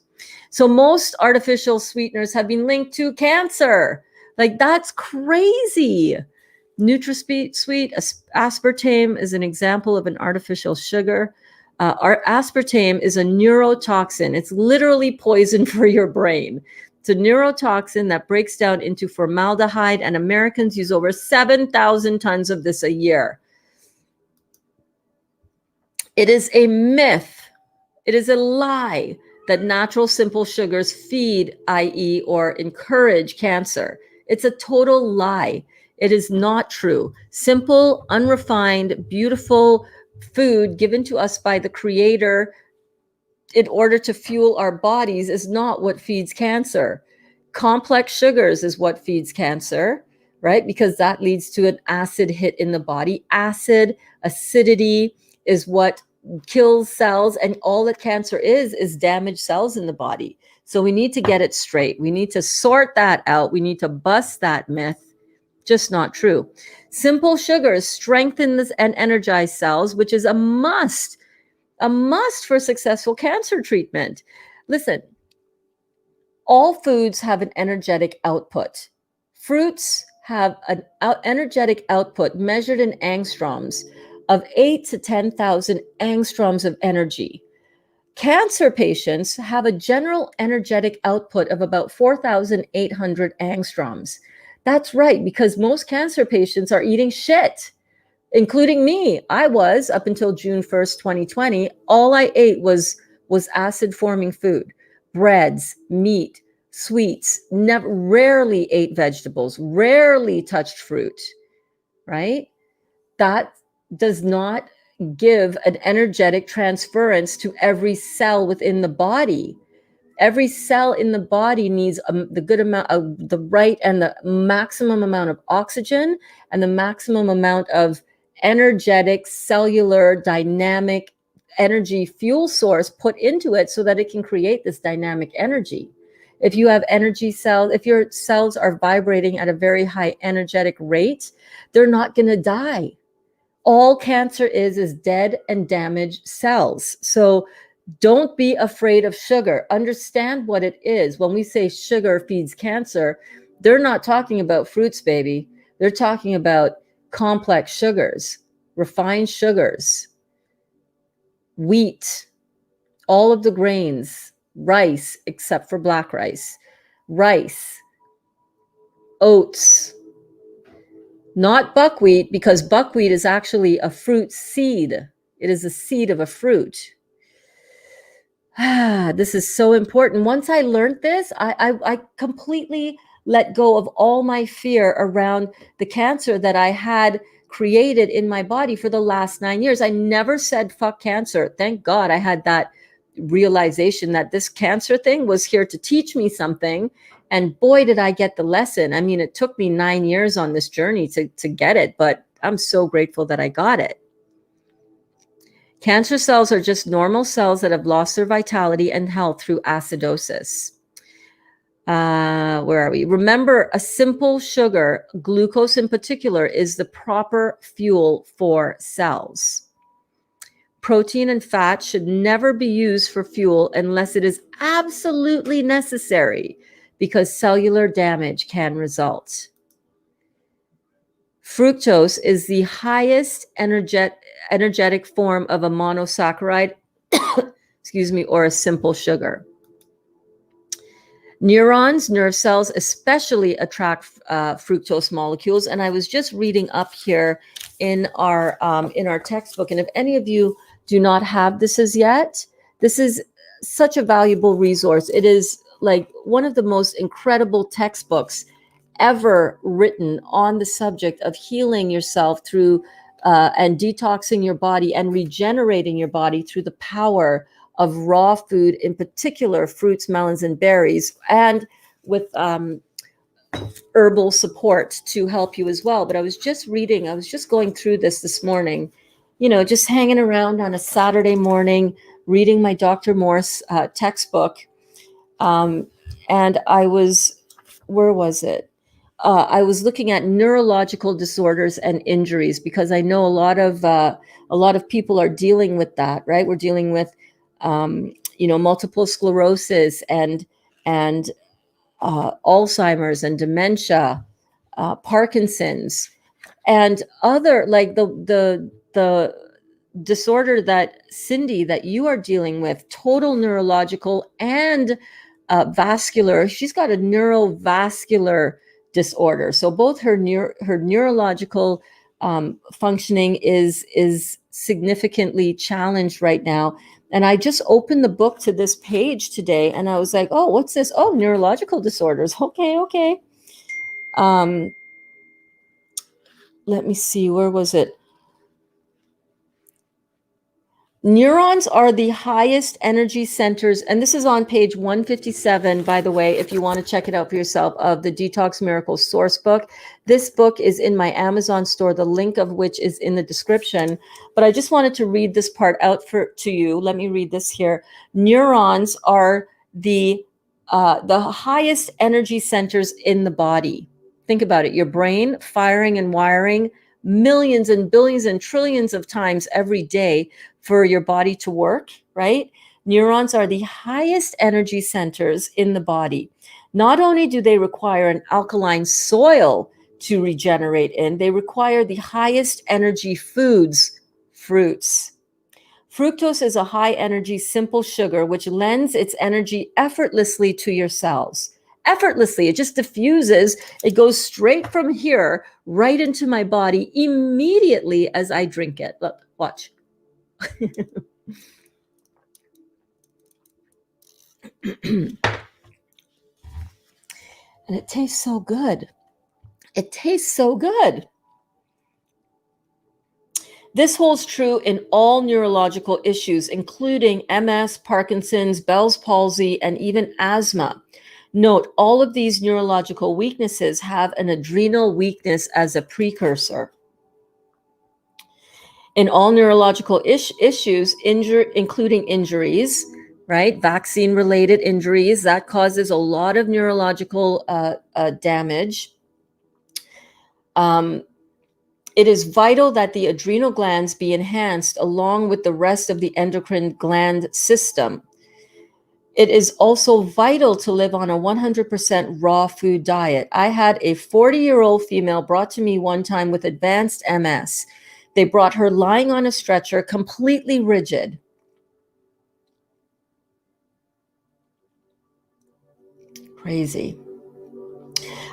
So most artificial sweeteners have been linked to cancer. Like that's crazy. NutraSweet aspartame is an example of an artificial sugar. Our aspartame is a neurotoxin. It's literally poison for your brain. It's a neurotoxin that breaks down into formaldehyde, and Americans use over 7,000 tons of this a year. It is a myth. It is a lie that natural simple sugars feed, i.e., or encourage cancer. It's a total lie. It is not true. Simple, unrefined, beautiful food given to us by the Creator in order to fuel our bodies is not what feeds cancer. Complex sugars is what feeds cancer, right? Because that leads to an acid hit in the body. Acidity is what kills cells, and all that cancer is damaged cells in the body. So we need to get it straight. We need to sort that out. We need to bust that myth. Just not true. Simple sugars strengthen and energize cells, which is a must for successful cancer treatment. Listen, all foods have an energetic output. Fruits have an energetic output measured in angstroms of 8 to 10,000 angstroms of energy. Cancer patients have a general energetic output of about 4,800 angstroms. That's right, because most cancer patients are eating shit, including me. I was up until June 1st, 2020. All I ate was acid forming food, breads, meat, sweets, rarely ate vegetables, rarely touched fruit, right? That does not give an energetic transference to every cell within the body. Every cell in the body needs the good amount of the right and the maximum amount of oxygen and the maximum amount of energetic, cellular, dynamic energy fuel source put into it so that it can create this dynamic energy. If you have energy cells, if your cells are vibrating at a very high energetic rate, they're not going to die. All cancer is dead and damaged cells. So Don't be afraid of sugar. Understand what it is. When we say sugar feeds cancer, they're not talking about fruits, baby. They're talking about complex sugars, refined sugars, wheat, all of the grains, rice, except for black rice, oats, not buckwheat, because buckwheat is actually a fruit seed. It is a seed of a fruit. This is so important. Once I learned this, I completely let go of all my fear around the cancer that I had created in my body for the last 9 years. I never said fuck cancer. Thank God I had that realization that this cancer thing was here to teach me something. And boy, did I get the lesson. I mean, it took me 9 years on this journey to get it, but I'm so grateful that I got it. Cancer cells are just normal cells that have lost their vitality and health through acidosis. Where are we? Remember, a simple sugar, glucose in particular, is the proper fuel for cells. Protein and fat should never be used for fuel unless it is absolutely necessary, because cellular damage can result. Fructose is the highest energetic form of a monosaccharide, excuse me, or a simple sugar. Neurons, nerve cells, especially attract fructose molecules. And I was just reading up here in our textbook. And if any of you do not have this as yet, this is such a valuable resource. It is like one of the most incredible textbooks ever written on the subject of healing yourself through and detoxing your body and regenerating your body through the power of raw food, in particular fruits, melons, and berries, and with herbal support to help you as well. But I was just going through this morning, just hanging around on a Saturday morning, reading my Dr. Morse textbook. And where was it? I was looking at neurological disorders and injuries, because I know a lot of people are dealing with that, right? We're dealing with multiple sclerosis and Alzheimer's and dementia, Parkinson's, and other, like the disorder that Cindy, that you are dealing with, total neurological and vascular. She's got a neurovascular disorder. So both her neurological functioning is significantly challenged right now. And I just opened the book to this page today, and I was like, oh, what's this? Oh, neurological disorders. Okay. Let me see, where was it? Neurons are the highest energy centers, and this is on page 157, by the way, if you want to check it out for yourself, of the Detox Miracles source book. This book is in my Amazon store, the link of which is in the description. But I just wanted to read this part out to you. Let me read this here. Neurons are the highest energy centers in the body. Think about it. Your brain firing and wiring millions and billions and trillions of times every day for your body to work, right? Neurons are the highest energy centers in the body. Not only do they require an alkaline soil to regenerate in, they require the highest energy foods, fruits. Fructose is a high energy simple sugar which lends its energy effortlessly to your cells. Effortlessly, it just diffuses. It goes straight from here right into my body immediately as I drink it. Look, watch. And it tastes so good. It tastes so good. This holds true in all neurological issues, including MS, Parkinson's, Bell's palsy, and even asthma. Note, all of these neurological weaknesses have an adrenal weakness as a precursor. In all neurological issues, including injuries, right? Vaccine-related injuries, that causes a lot of neurological damage. It is vital that the adrenal glands be enhanced along with the rest of the endocrine gland system. It is also vital to live on a 100% raw food diet. I had a 40-year-old female brought to me one time with advanced MS. They brought her lying on a stretcher, completely rigid. Crazy.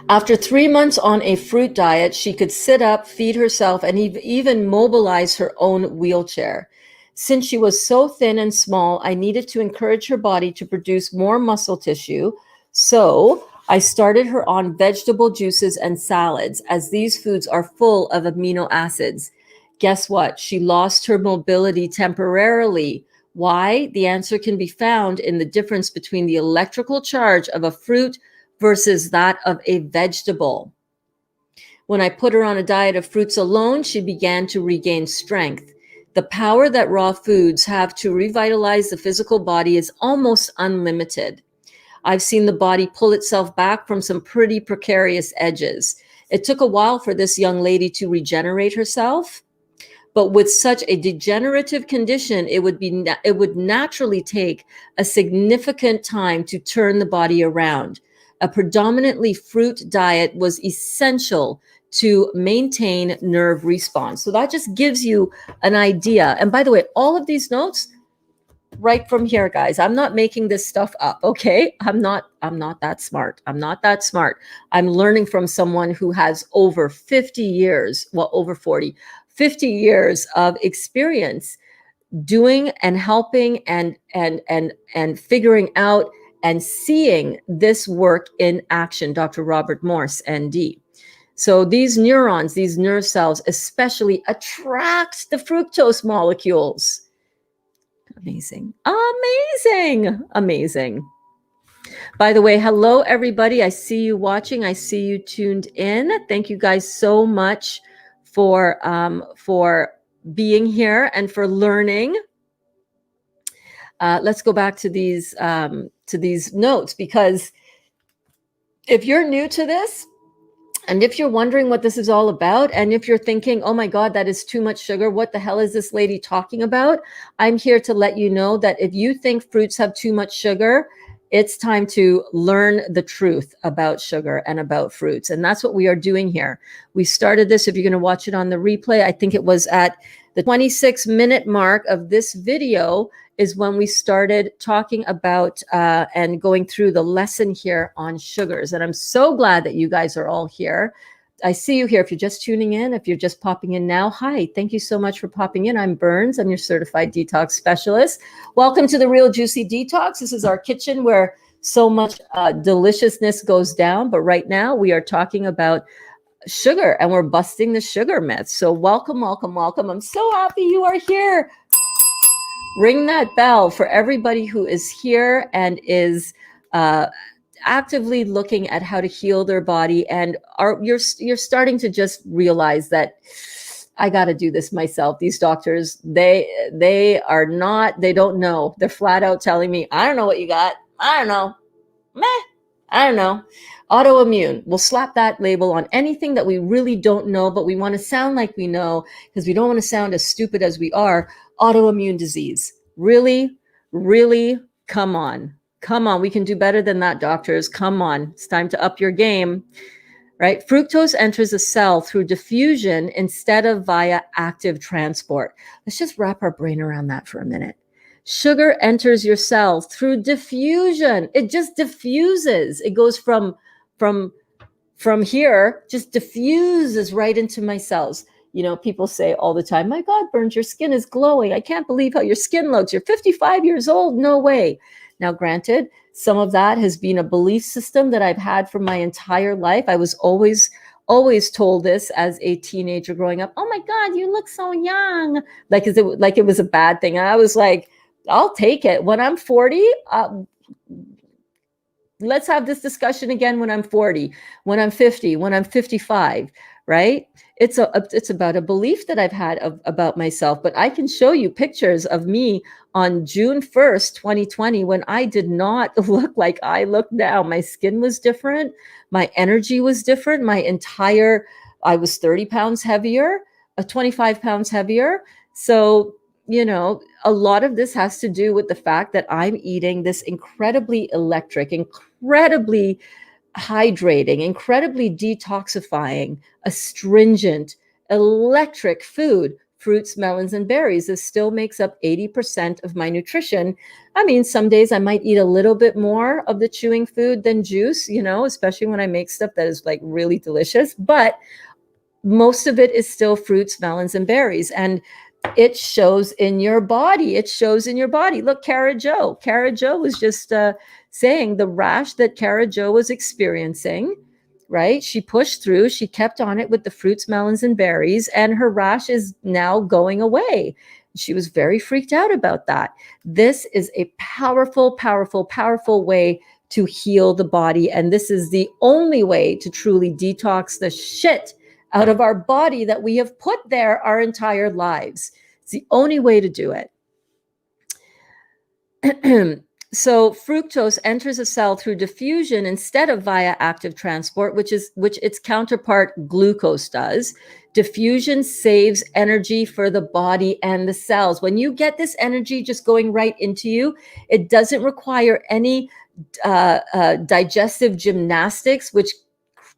After 3 months on a fruit diet, she could sit up, feed herself, and even mobilize her own wheelchair. Since she was so thin and small, I needed to encourage her body to produce more muscle tissue. So I started her on vegetable juices and salads, as these foods are full of amino acids. Guess what? She lost her mobility temporarily. Why? The answer can be found in the difference between the electrical charge of a fruit versus that of a vegetable. When I put her on a diet of fruits alone, she began to regain strength. The power that raw foods have to revitalize the physical body is almost unlimited. I've seen the body pull itself back from some pretty precarious edges. It took a while for this young lady to regenerate herself, but with such a degenerative condition, it would naturally take a significant time to turn the body around. A predominantly fruit diet was essential to maintain nerve response. So that just gives you an idea. And by the way, all of these notes right from here, guys. I'm not making this stuff up, okay? I'm not that smart. I'm not that smart. I'm learning from someone who has over 50 years, well, over 40, 50 years of experience doing and helping and figuring out and seeing this work in action. Dr. Robert Morse, ND. So these neurons, these nerve cells especially attract the fructose molecules. Amazing, amazing, amazing. By the way, hello, everybody. I see you watching. I see you tuned in. Thank you guys so much for being here and for learning. Let's go back to these notes, because if you're new to this, and if you're wondering what this is all about, and if you're thinking, oh my God, that is too much sugar, what the hell is this lady talking about? I'm here to let you know that if you think fruits have too much sugar, it's time to learn the truth about sugar and about fruits. And that's what we are doing here. We started this, if you're going to watch it on the replay, I think it was at the 26-minute mark of this video is when we started talking about and going through the lesson here on sugars. And I'm so glad that you guys are all here. I see you here. If you're just tuning in, if you're just popping in now, hi, thank you so much for popping in. I'm Burns. I'm your certified detox specialist. Welcome to the Real Juicy Detox. This is our kitchen where so much deliciousness goes down. But right now we are talking about sugar and we're busting the sugar myth. So welcome, welcome, welcome. I'm so happy you are here. Ring that bell for everybody who is here and is actively looking at how to heal their body, and you're starting to just realize that I got to do this myself. These doctors, they don't know. They're flat out telling me, I don't know what you got. I don't know. Meh. I don't know. Autoimmune. We'll slap that label on anything that we really don't know, but we want to sound like we know because we don't want to sound as stupid as we are. Autoimmune disease. Really? Really? Come on. Come on. We can do better than that, doctors. Come on. It's time to up your game, right? Fructose enters a cell through diffusion instead of via active transport. Let's just wrap our brain around that for a minute. Sugar enters your cell through diffusion. It just diffuses. It goes from here, just diffuses right into my cells. You know, people say all the time, my God, Burns, your skin is glowing. I can't believe how your skin looks. You're 55 years old. No way. Now, granted, some of that has been a belief system that I've had for my entire life. I was always told this as a teenager growing up. Oh my God, you look so young. Like it was a bad thing. And I was like, I'll take it. When I'm 40, let's have this discussion again when I'm 40, when I'm 50, when I'm 55, right? It's about a belief that I've had about myself, but I can show you pictures of me on June 1st, 2020, when I did not look like I look now. My skin was different. My energy was different. I was 30 pounds heavier. 25 pounds heavier. So, a lot of this has to do with the fact that I'm eating this incredibly electric, incredibly hydrating, incredibly detoxifying, astringent, electric food. Fruits, melons, and berries. This still makes up 80% of my nutrition. I mean, some days I might eat a little bit more of the chewing food than juice, especially when I make stuff that is like really delicious. But most of it is still fruits, melons, and berries. And it shows in your body. It shows in your body. Look, Cara Jo. Cara Jo was just saying the rash that Cara Jo was experiencing, right? She pushed through. She kept on it with the fruits, melons, and berries, and her rash is now going away. She was very freaked out about that. This is a powerful, powerful, powerful way to heal the body. And this is the only way to truly detox the shit out of our body that we have put there our entire lives. It's the only way to do it. So fructose enters a cell through diffusion instead of via active transport, which its counterpart glucose does. Diffusion saves energy for the body and the cells. When you get this energy just going right into you, it doesn't require any digestive gymnastics, which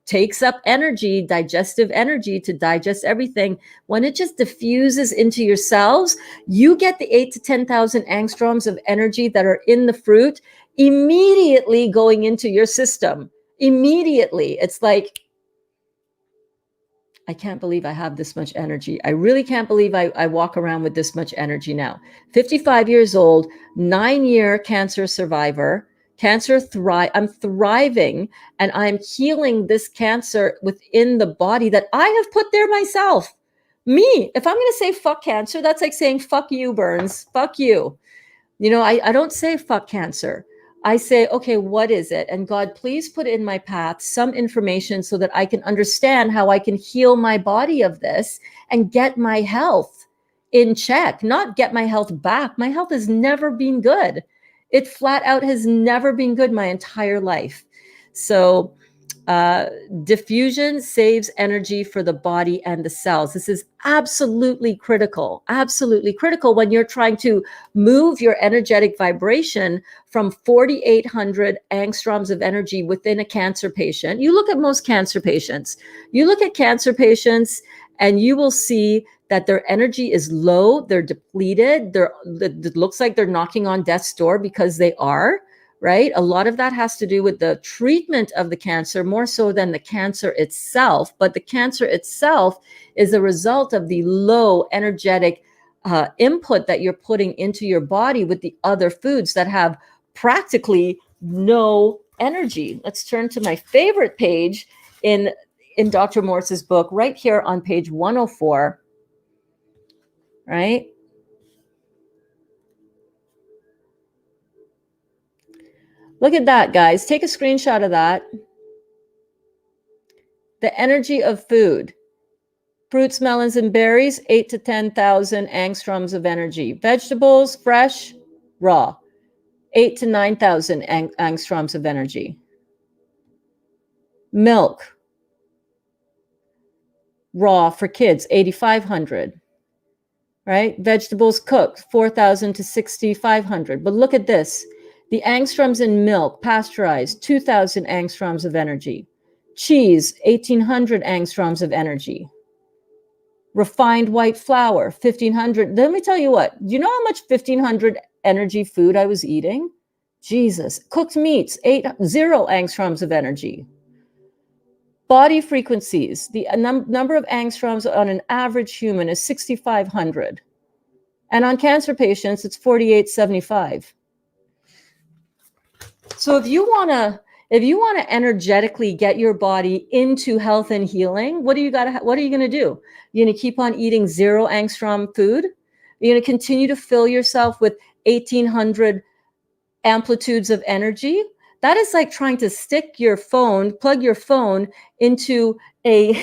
takes up energy, digestive energy, to digest everything. When it just diffuses into your cells, you get the 8 to 10,000 angstroms of energy that are in the fruit immediately going into your system. Immediately. It's like, I can't believe I have this much energy. I really can't believe I walk around with this much energy now. 55 years old, 9-year cancer survivor. I'm thriving, and I'm healing this cancer within the body that I have put there myself. Me, if I'm going to say fuck cancer, that's like saying fuck you, Burns, fuck you. I don't say fuck cancer. I say, okay, what is it? And God, please put in my path some information so that I can understand how I can heal my body of this and get my health in check, not get my health back. My health has never been good. It flat out has never been good my entire life. So diffusion saves energy for the body and the cells. This is absolutely critical when you're trying to move your energetic vibration from 4,800 angstroms of energy within a cancer patient. You look at most cancer patients. And you will see that their energy is low, they're depleted, it looks like they're knocking on death's door because they are, right? A lot of that has to do with the treatment of the cancer more so than the cancer itself. But the cancer itself is a result of the low energetic input that you're putting into your body with the other foods that have practically no energy. Let's turn to my favorite page in Dr. Morse's book, right here on page 104, right? Look at that, guys. Take a screenshot of that. The energy of food. Fruits, melons, and berries, 8 to 10,000 angstroms of energy. Vegetables, fresh, raw, 8 to 9,000 angstroms of energy. Milk, raw for kids, 8,500. Right? Vegetables cooked, 4,000 to 6,500. But look at this. The angstroms in milk, pasteurized, 2,000 angstroms of energy. Cheese, 1,800 angstroms of energy. Refined white flour, 1,500. Let me tell you what. Do you know how much 1,500 energy food I was eating? Jesus. Cooked meats, 0 angstroms of energy. Body frequencies, the number of angstroms on an average human is 6,500. And on cancer patients, it's 4,875. So if you want to energetically get your body into health and healing, what are you going to do? You're going to keep on eating 0 angstrom food? You're going to continue to fill yourself with 1,800 amplitudes of energy? That is like trying to plug your phone into an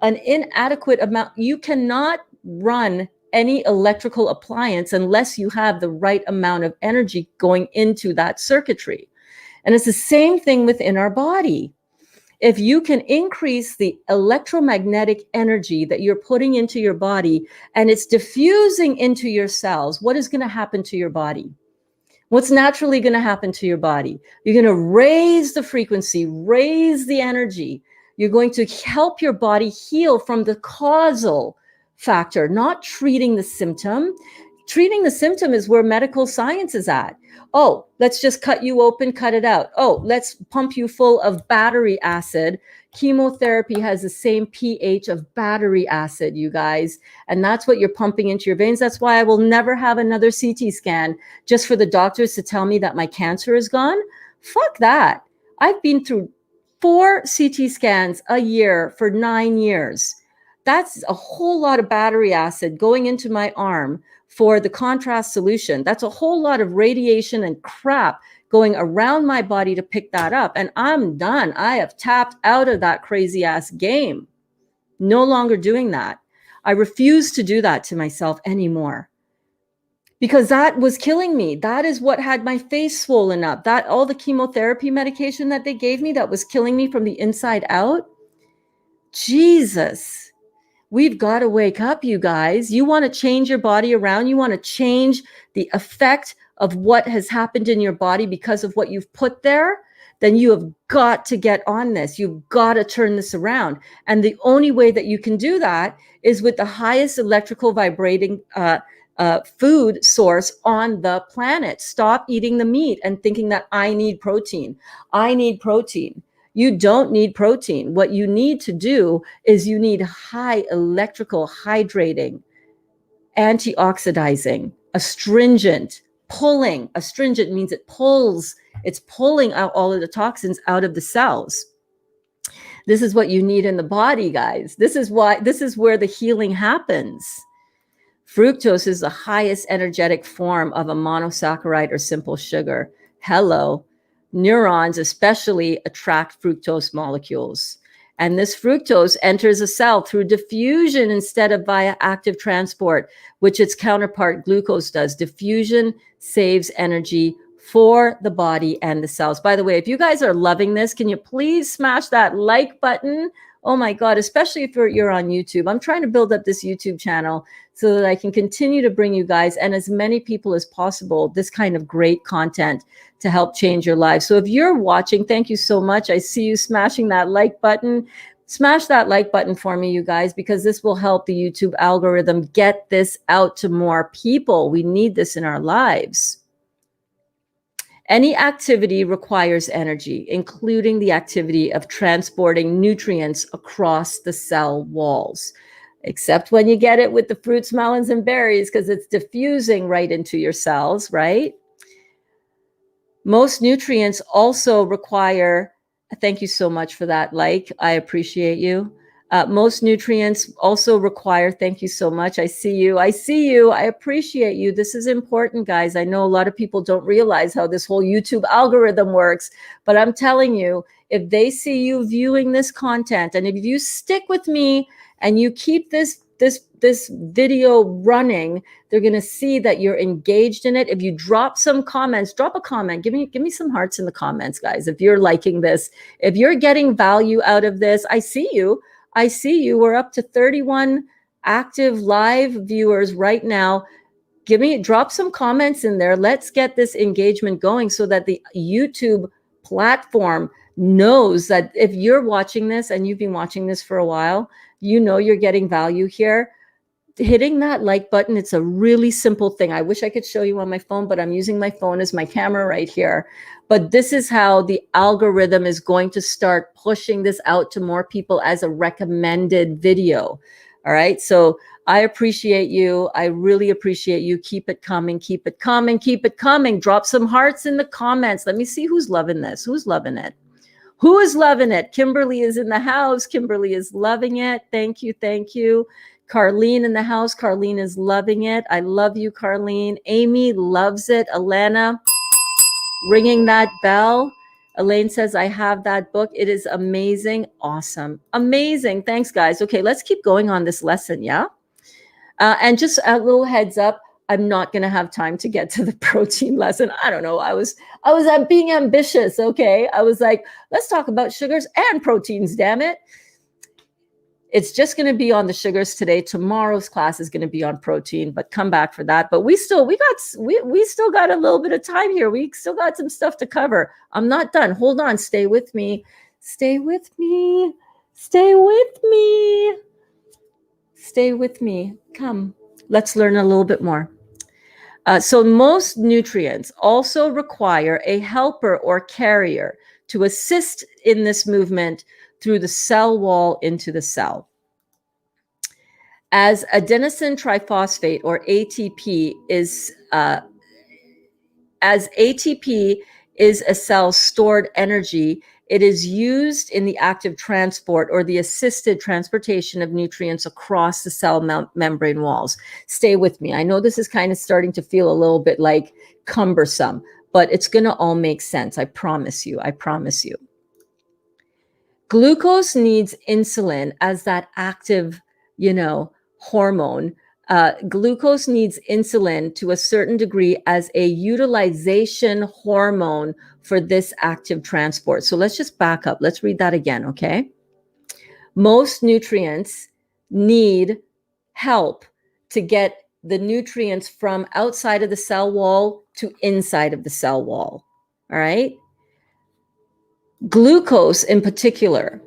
inadequate amount. You cannot run any electrical appliance unless you have the right amount of energy going into that circuitry. And it's the same thing within our body. If you can increase the electromagnetic energy that you're putting into your body and it's diffusing into your cells, what is going to happen to your body? What's naturally going to happen to your body? You're going to raise the frequency, raise the energy. You're going to help your body heal from the causal factor, not treating the symptom. Treating the symptom is where medical science is at. Oh, let's just cut you open, cut it out. Oh, let's pump you full of battery acid. Chemotherapy has the same pH of battery acid, you guys. And that's what you're pumping into your veins. That's why I will never have another CT scan just for the doctors to tell me that my cancer is gone. Fuck that. I've been through 4 CT scans a year for 9 years. That's a whole lot of battery acid going into my arm for the contrast solution. That's a whole lot of radiation and crap going around my body to pick that up. And I'm done. I have tapped out of that crazy ass game. No longer doing that. I refuse to do that to myself anymore, because that was killing me. That is what had my face swollen up. That all the chemotherapy medication that they gave me that was killing me from the inside out. Jesus. We've got to wake up, you guys. You want to change your body around. You want to change the effect of what has happened in your body because of what you've put there. Then you have got to get on this. You've got to turn this around. And the only way that you can do that is with the highest electrical vibrating food source on the planet. Stop eating the meat and thinking that I need protein. I need protein. You don't need protein. What you need to do is you need high electrical, hydrating, antioxidizing, astringent, pulling. Astringent means it pulls. It's pulling out all of the toxins out of the cells. This is what you need in the body, guys. This is where the healing happens. Fructose is the highest energetic form of a monosaccharide or simple sugar. Hello. Neurons especially attract fructose molecules. And this fructose enters a cell through diffusion instead of via active transport, which its counterpart glucose does. Diffusion saves energy for the body and the cells. By the way, if you guys are loving this, can you please smash that like button? Oh my God, especially if you're on YouTube. I'm trying to build up this YouTube channel so that I can continue to bring you guys and as many people as possible this kind of great content to help change your lives. So if you're watching, thank you so much. I see you smashing that like button. Smash that like button for me, you guys, because this will help the YouTube algorithm get this out to more people. We need this in our lives. Any activity requires energy, including the activity of transporting nutrients across the cell walls, except when you get it with the fruits, melons, and berries, because it's diffusing right into your cells, right? Most nutrients also require, thank you so much for that like, I appreciate you. Most nutrients also require, thank you so much. I see you. I appreciate you. This is important, guys. I know a lot of people don't realize how this whole YouTube algorithm works, but I'm telling you, if they see you viewing this content and if you stick with me and you keep this video running, they're going to see that you're engaged in it. If you drop some comments, drop a comment, give me some hearts in the comments, guys. If you're liking this, if you're getting value out of this, I see you. We're up to 31 active live viewers right now. Drop some comments in there. Let's get this engagement going so that the YouTube platform knows that if you're watching this and you've been watching this for a while, you know you're getting value here. Hitting that like button, it's a really simple thing. I wish I could show you on my phone, but I'm using my phone as my camera right here. But this is how the algorithm is going to start pushing this out to more people as a recommended video. All right. So I appreciate you. I really appreciate you. Keep it coming. Keep it coming. Keep it coming. Drop some hearts in the comments. Let me see who's loving this. Who's loving it? Who is loving it? Kimberly is in the house. Kimberly is loving it. Thank you. Thank you. Carlene in the house. Carlene is loving it. I love you, Carlene. Amy loves it. Alana, ringing that bell. Elaine says, I have that book. It is amazing. Awesome. Amazing. Thanks, guys. Okay, let's keep going on this lesson, yeah? And just a little heads up, I'm not going to have time to get to the protein lesson. I don't know. I was being ambitious. Okay. I was like, let's talk about sugars and proteins, damn it. It's just going to be on the sugars today. Tomorrow's class is going to be on protein, but come back for that. But we still got a little bit of time here. We still got some stuff to cover. I'm not done. Hold on. Stay with me. Stay with me. Stay with me. Stay with me. Come. Let's learn a little bit more. So most nutrients also require a helper or carrier to assist in this movement through the cell wall into the cell. As adenosine triphosphate or ATP is a cell's stored energy, it is used in the active transport or the assisted transportation of nutrients across the cell membrane walls. Stay with me. I know this is kind of starting to feel a little bit like cumbersome, but it's going to all make sense. I promise you. I promise you. Glucose needs insulin as that active, hormone. Glucose needs insulin to a certain degree as a utilization hormone for this active transport. So let's just back up. Let's read that again, okay? Most nutrients need help to get the nutrients from outside of the cell wall to inside of the cell wall, all right? Glucose in particular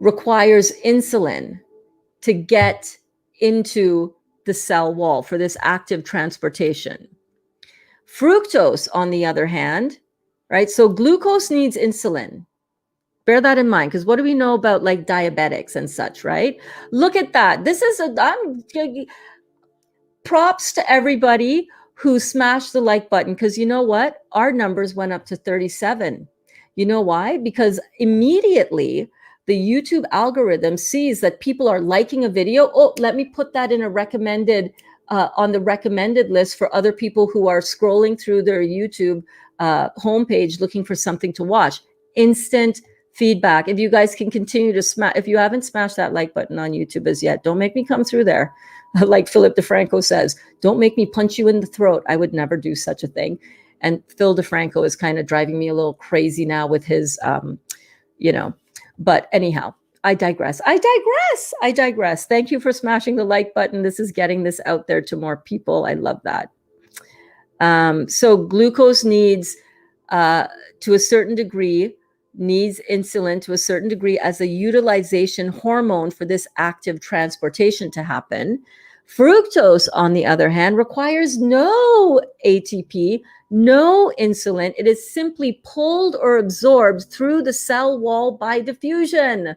requires insulin to get into the cell wall for this active transportation. Fructose, on the other hand, right? So glucose needs insulin. Bear that in mind, because what do we know about like diabetics and such, right? Look at that. This is props to everybody who smashed the like button, because you know what? Our numbers went up to 37. You know why? Because immediately the YouTube algorithm sees that people are liking a video. Oh, let me put that in a recommended, on the recommended list for other people who are scrolling through their YouTube homepage looking for something to watch. Instant feedback. If you guys can continue to smash, if you haven't smashed that like button on YouTube as yet, don't make me come through there. Like Philip DeFranco says, don't make me punch you in the throat. I would never do such a thing. And Phil DeFranco is kind of driving me a little crazy now with his, but anyhow, I digress. I digress. Thank you for smashing the like button. This is getting this out there to more people. I love that. So glucose needs, to a certain degree, needs insulin to a certain degree as a utilization hormone for this active transportation to happen. Fructose, on the other hand, requires no ATP, no insulin. It is simply pulled or absorbed through the cell wall by diffusion.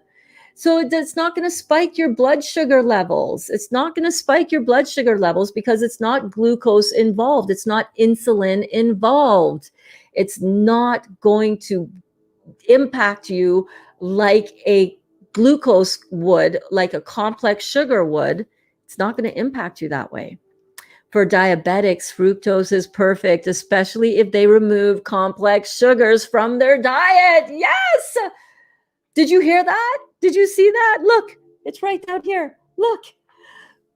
So it's not going to spike your blood sugar levels. It's not going to spike your blood sugar levels because it's not glucose involved. It's not insulin involved. It's not going to impact you like a glucose would, like a complex sugar would. It's not going to impact you that way. For diabetics, fructose is perfect, especially if they remove complex sugars from their diet. Yes! Did you hear that? Did you see that? Look, it's right down here. Look.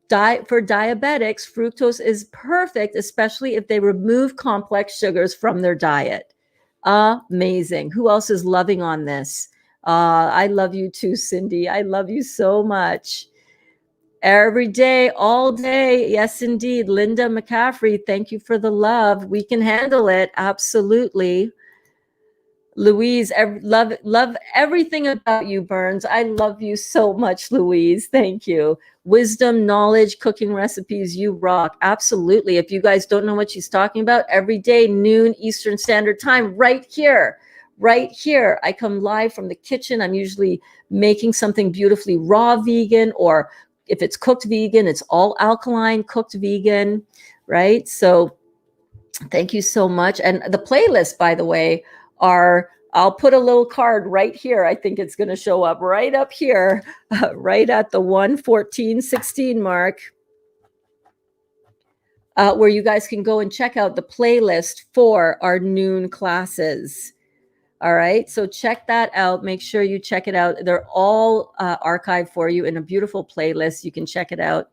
For diabetics, fructose is perfect, especially if they remove complex sugars from their diet. Amazing. Who else is loving on this? I love you too, Cindy. I love you so much. Every day, all day. Yes, indeed. Linda McCaffrey, thank you for the love. We can handle it. Absolutely. Louise, love everything about you, Burns. I love you so much, Louise. Thank you. Wisdom, knowledge, cooking recipes, you rock. Absolutely. If you guys don't know what she's talking about, every day, noon Eastern Standard Time, right here. Right here. I come live from the kitchen. I'm usually making something beautifully raw vegan, or if it's cooked vegan, it's all alkaline cooked vegan, right? So thank you so much. And the playlist, by the way, I'll put a little card right here. I think it's going to show up right up here, right at the 1:14:16 mark, where you guys can go and check out the playlist for our noon classes. All right. So check that out. Make sure you check it out. They're all archived for you in a beautiful playlist. You can check it out.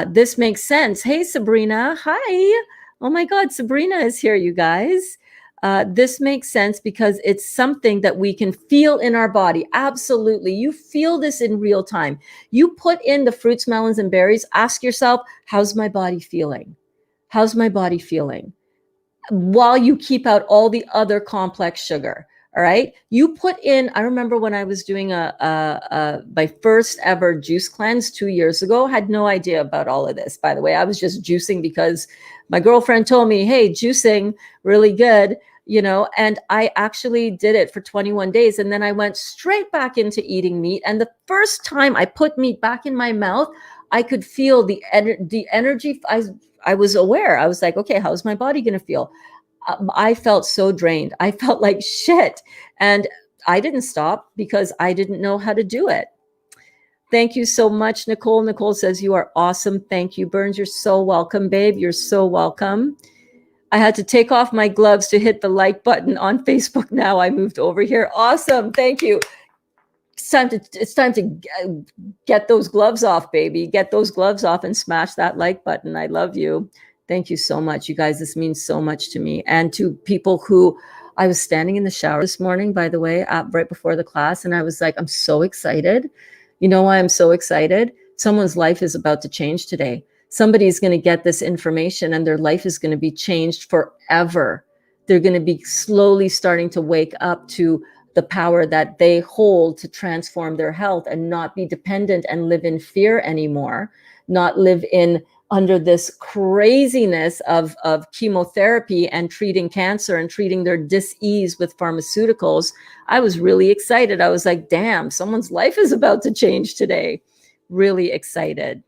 This makes sense. Hey, Sabrina. Hi. Oh my God, Sabrina is here, you guys. This makes sense because it's something that we can feel in our body. Absolutely. You feel this in real time. You put in the fruits, melons, and berries. Ask yourself, how's my body feeling? How's my body feeling? While you keep out all the other complex sugar. All right. You put in, I remember when I was doing my first ever juice cleanse 2 years ago, had no idea about all of this. By the way, I was just juicing because my girlfriend told me, hey, juicing, really good, and I actually did it for 21 days. And then I went straight back into eating meat. And the first time I put meat back in my mouth, I could feel the energy. I was aware. I was like, okay, how's my body going to feel? I felt so drained. I felt like shit. And I didn't stop because I didn't know how to do it. Thank you so much, Nicole. Nicole says you are awesome. Thank you, Burns. You're so welcome, babe. You're so welcome. I had to take off my gloves to hit the like button on Facebook. Now I moved over here. Awesome. Thank you. It's time to get those gloves off, baby. Get those gloves off and smash that like button. I love you. Thank you so much, you guys. This means so much to me and to people who. I was standing in the shower this morning, by the way, right before the class, and I was like, I'm so excited. You know why I'm so excited? Someone's life is about to change today. Somebody's going to get this information and their life is going to be changed forever. They're going to be slowly starting to wake up to the power that they hold to transform their health and not be dependent and live in fear anymore, not live in under this craziness of chemotherapy and treating cancer and treating their dis-ease with pharmaceuticals. I was really excited. I was like, damn, someone's life is about to change today. Really excited.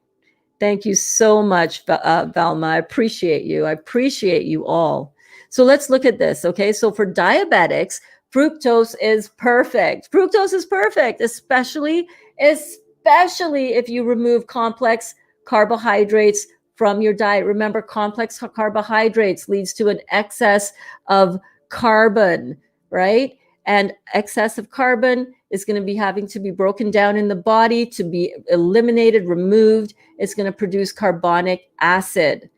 Thank you so much, Valma. I appreciate you. I appreciate you all. So let's look at this, okay? So for diabetics, fructose is perfect. Fructose is perfect, especially if you remove complex carbohydrates from your diet. Remember, complex carbohydrates leads to an excess of carbon, right? And excess of carbon is going to be having to be broken down in the body to be eliminated, removed. It's going to produce carbonic acid.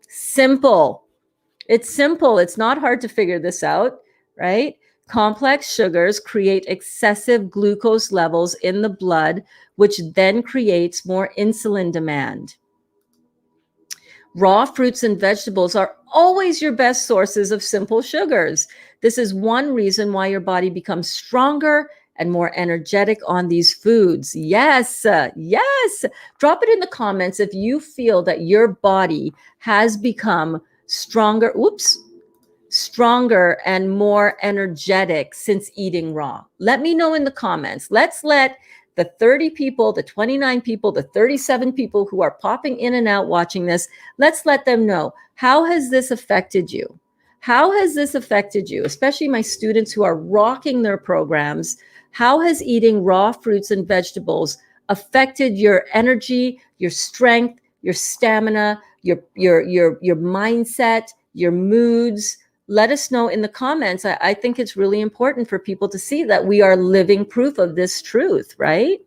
Simple. It's simple. It's not hard to figure this out, right? Complex sugars create excessive glucose levels in the blood, which then creates more insulin demand. Raw fruits and vegetables are always your best sources of simple sugars. This is one reason why your body becomes stronger and more energetic on these foods. Yes, yes. Drop it in the comments if you feel that your body has become stronger and more energetic since eating raw. Let me know in the comments. Let's let the 30 people, the 29 people, the 37 people who are popping in and out watching this, let's let them know, how has this affected you? How has this affected you? Especially my students who are rocking their programs. How has eating raw fruits and vegetables affected your energy, your strength, your stamina, your mindset, your moods? Let us know in the comments. I think it's really important for people to see that we are living proof of this truth, right?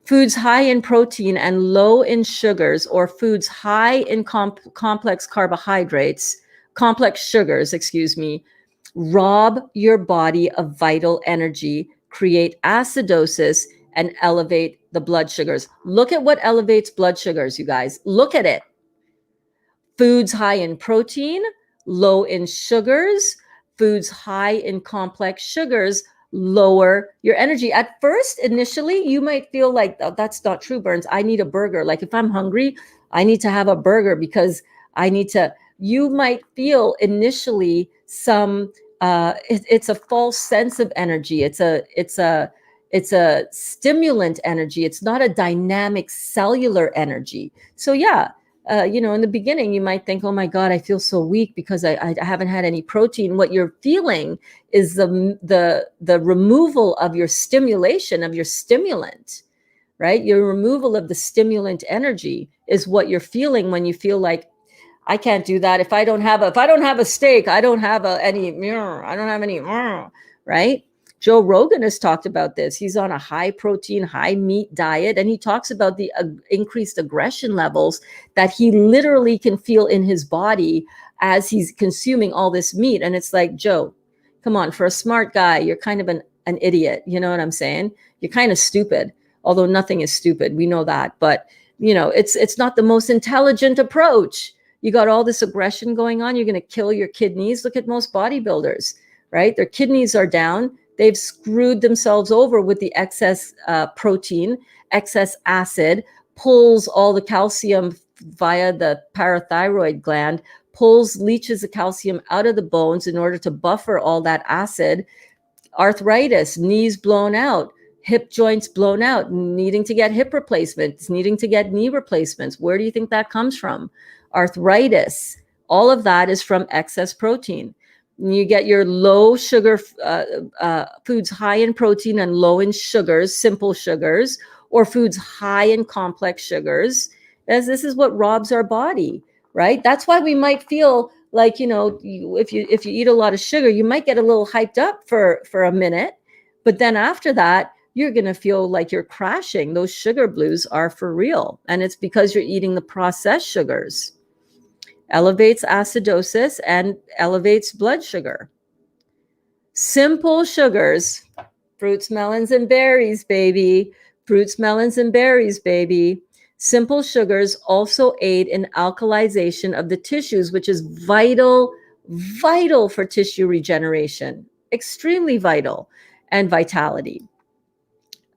Foods high in protein and low in sugars, or foods high in complex sugars, rob your body of vital energy, create acidosis, and elevate the blood sugars. Look at what elevates blood sugars, you guys. Look at it. Foods high in protein, low in sugars. Foods high in complex sugars lower your energy. At first, initially, you might feel like, oh, that's not true, Burns. I need a burger. Like if I'm hungry, I need to have a burger because you might feel initially some, it's a false sense of energy. It's a stimulant energy. It's not a dynamic cellular energy. So yeah, in the beginning, you might think, oh my God, I feel so weak because I haven't had any protein. What you're feeling is the removal of your stimulation, of your stimulant, right? Your removal of the stimulant energy is what you're feeling when you feel like, I can't do that. If I don't have a steak, I don't have any, right? Joe Rogan has talked about this. He's on a high protein, high meat diet, and he talks about the increased aggression levels that he literally can feel in his body as he's consuming all this meat. And it's like, Joe, come on, for a smart guy, you're kind of an idiot. You know what I'm saying? You're kind of stupid, although nothing is stupid. We know that. But, it's not the most intelligent approach. You got all this aggression going on. You're going to kill your kidneys. Look at most bodybuilders, right? Their kidneys are down. They've screwed themselves over with the excess protein, excess acid, pulls all the calcium via the parathyroid gland, leaches the calcium out of the bones in order to buffer all that acid. Arthritis, knees blown out, hip joints blown out, needing to get hip replacements, needing to get knee replacements. Where do you think that comes from? Arthritis. All of that is from excess protein. You get your low sugar foods high in protein and low in sugars, simple sugars, or foods high in complex sugars, as this is what robs our body, right? That's why we might feel like, if you eat a lot of sugar, you might get a little hyped up for a minute, but then after that, you're going to feel like you're crashing. Those sugar blues are for real. And it's because you're eating the processed sugars. Elevates acidosis and elevates blood sugar. Simple sugars, fruits, melons, and berries, baby. Fruits, melons, and berries, baby. Simple sugars also aid in alkalization of the tissues, which is vital for tissue regeneration, extremely vital, and vitality.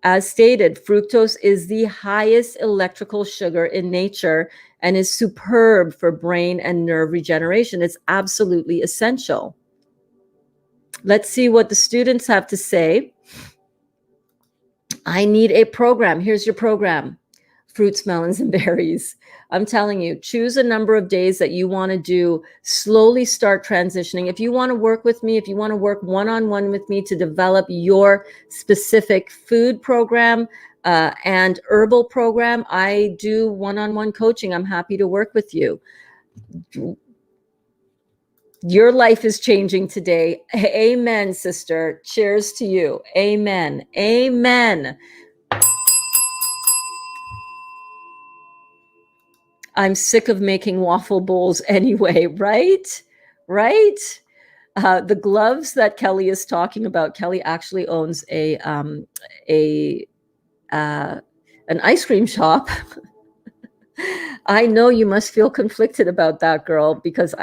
As stated, fructose is the highest electrical sugar in nature and is superb for brain and nerve regeneration. It's absolutely essential. Let's see what the students have to say. I need a program. Here's your program. Fruits, melons, and berries. I'm telling you, choose a number of days that you want to do. Slowly start transitioning. If you want to work with me, if you want to work one-on-one with me to develop your specific food program and herbal program, I do one-on-one coaching. I'm happy to work with you. Your life is changing today. Amen, sister. Cheers to you. Amen. Amen. I'm sick of making waffle bowls anyway, right? Right? The gloves that Kelly is talking about, Kelly actually owns an ice cream shop. I know you must feel conflicted about that, girl, because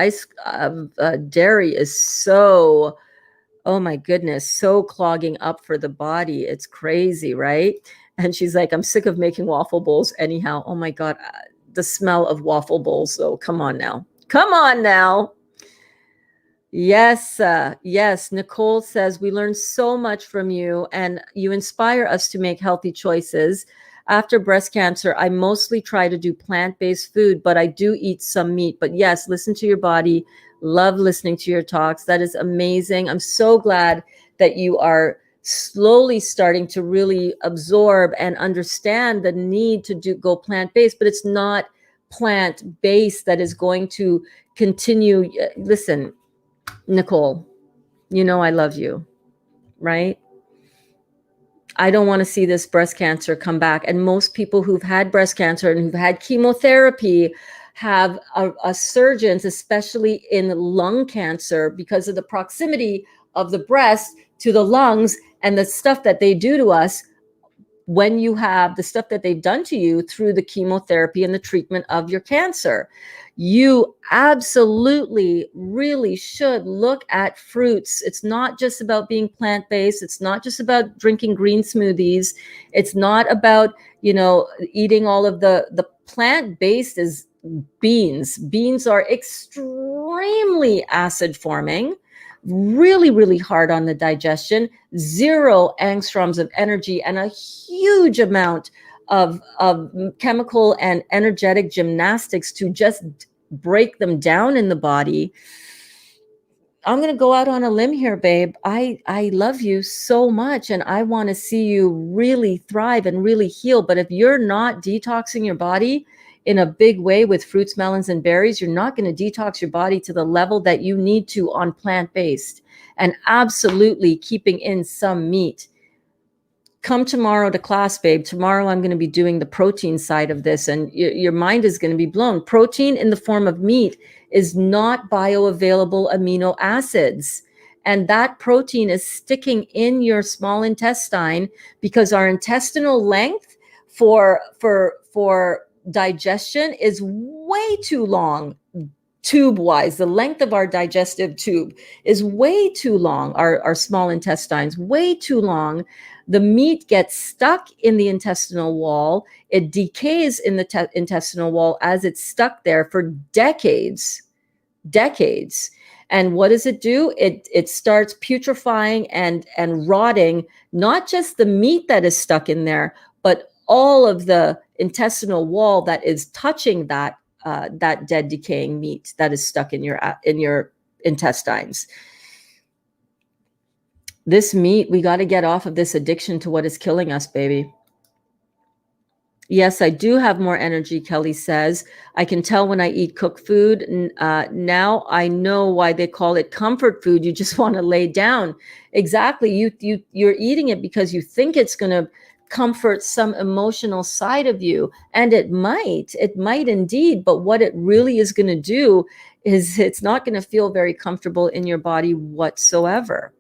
dairy is so, oh my goodness, so clogging up for the body. It's crazy, right? And she's like, I'm sick of making waffle bowls anyhow. Oh my God. The smell of waffle bowls, though. Come on now. Come on now. Yes. Yes. Nicole says, we learn so much from you and you inspire us to make healthy choices. After breast cancer, I mostly try to do plant-based food, but I do eat some meat. But yes, listen to your body. Love listening to your talks. That is amazing. I'm so glad that you are slowly starting to really absorb and understand the need to go plant-based, but it's not plant-based that is going to continue. Listen, Nicole, I love you, right? I don't want to see this breast cancer come back. And most people who've had breast cancer and who've had chemotherapy have a surgeons, especially in lung cancer, because of the proximity of the breast to the lungs and the stuff that they do to us when you have the stuff that they've done to you through the chemotherapy and the treatment of your cancer. You absolutely really should look at fruits. It's not just about being plant-based. It's not just about drinking green smoothies. It's not about, eating all of the plant-based is beans. Beans are extremely acid forming, really, really hard on the digestion, 0 angstroms of energy, and a huge amount of chemical and energetic gymnastics to just break them down in the body. I'm going to go out on a limb here, babe. I love you so much, and I want to see you really thrive and really heal. But if you're not detoxing your body, in a big way with fruits, melons, and berries, you're not going to detox your body to the level that you need to on plant-based. And absolutely keeping in some meat. Come tomorrow to class, babe. Tomorrow I'm going to be doing the protein side of this, and your mind is going to be blown. Protein in the form of meat is not bioavailable amino acids. And that protein is sticking in your small intestine because our intestinal length for digestion is way too long. Tube wise, the length of our digestive tube is way too long. Our small intestines, way too long. The meat gets stuck in the intestinal wall. It decays in the intestinal wall as it's stuck there for decades. And what does it do? It starts putrefying and rotting, not just the meat that is stuck in there, but all of the intestinal wall that is touching that dead, decaying meat that is stuck in your intestines. This meat, we got to get off of this addiction to what is killing us, baby. Yes, I do have more energy, Kelly says. I can tell when I eat cooked food. Now I know why they call it comfort food. You just want to lay down. Exactly. You're eating it because you think it's going to comfort some emotional side of you. And it might indeed. But what it really is going to do is it's not going to feel very comfortable in your body whatsoever.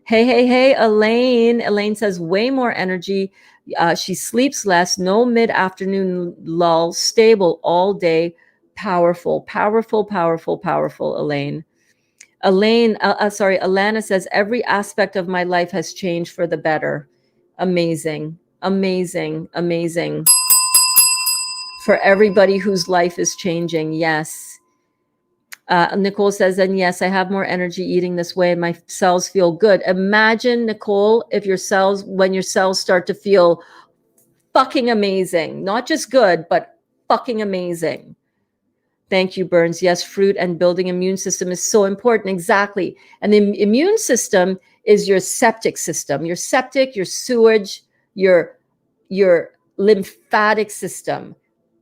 Hey, Elaine. Elaine says way more energy. She sleeps less, no mid-afternoon lull, stable all day. Powerful, Elaine. Alana says, every aspect of my life has changed for the better. Amazing. For everybody whose life is changing, yes. Nicole says, and yes, I have more energy eating this way. My cells feel good. Imagine, Nicole, if when your cells start to feel fucking amazing, not just good, but fucking amazing. Thank you, Burns. Yes, fruit and building immune system is so important. Exactly. And the immune system is your septic system, your sewage, your lymphatic system,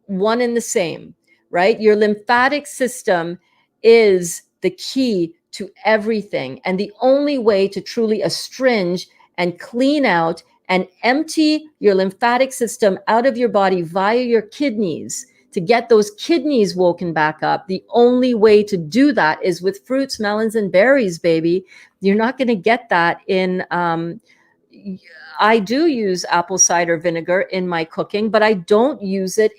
one and the same, right? Your lymphatic system is the key to everything. And the only way to truly astringe and clean out and empty your lymphatic system out of your body via your kidneys, to get those kidneys woken back up, the only way to do that is with fruits, melons, and berries, baby. You're not going to get that in I do use apple cider vinegar in my cooking, but I don't use it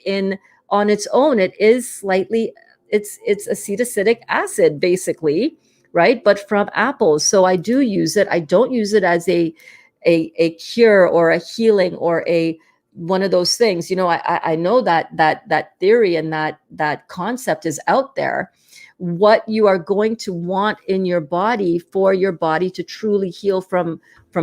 on its own. It is slightly, it's acetacetic acid, basically, right? But from apples. So I do use it. I don't use it as a cure or a healing or one of those things. I know that theory and that concept is out there. What you are going to want in your body for your body to truly heal from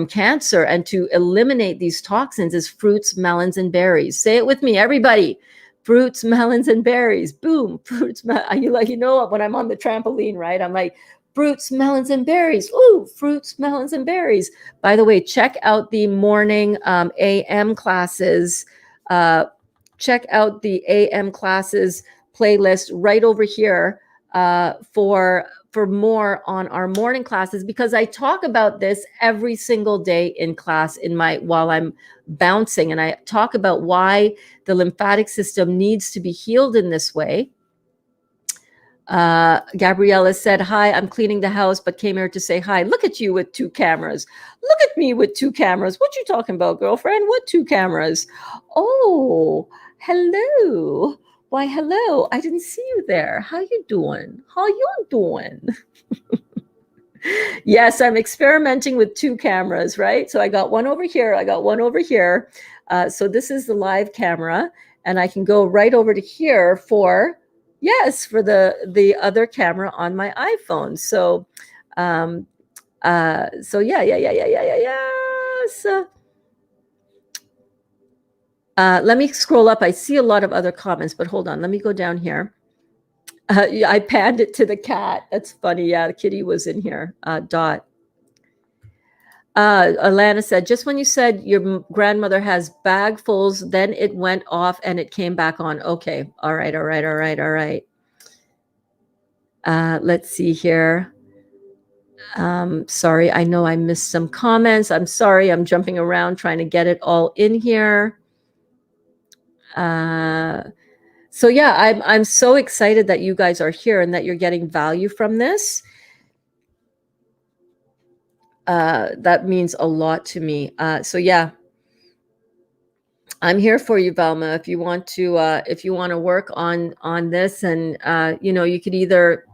cancer and to eliminate these toxins is fruits, melons, and berries. Say it with me, everybody. Fruits, melons, and berries. Boom. Fruits, when I'm on the trampoline, right? I'm like, fruits, melons, and berries. Ooh, fruits, melons, and berries. By the way, check out the morning AM classes. Check out the AM classes playlist right over here for more on our morning classes, because I talk about this every single day in class while I'm bouncing, and I talk about why the lymphatic system needs to be healed in this way. Gabriella said, hi, I'm cleaning the house, but came here to say hi. Look at you with 2 cameras. Look at me with 2 cameras. What you talking about, girlfriend? What 2 cameras? Oh, hello. Why, hello. I didn't see you there. How you doing? Yes, I'm experimenting with 2 cameras, right? So I got one over here. So this is the live camera, and I can go right over to here for the other camera on my iPhone. So, So, let me scroll up. I see a lot of other comments, but hold on. Let me go down here. I panned it to the cat. That's funny. Yeah, the kitty was in here. Dot. Alana said, just when you said your grandmother has bagfuls, then it went off and it came back on. Okay. All right. All right. All right. All right. Let's see here. Sorry, I know I missed some comments. I'm sorry. I'm jumping around trying to get it all in here. So yeah, I'm so excited that you guys are here and that you're getting value from this. That means a lot to me. So yeah, I'm here for you, Velma. If you want to work on this, and you could either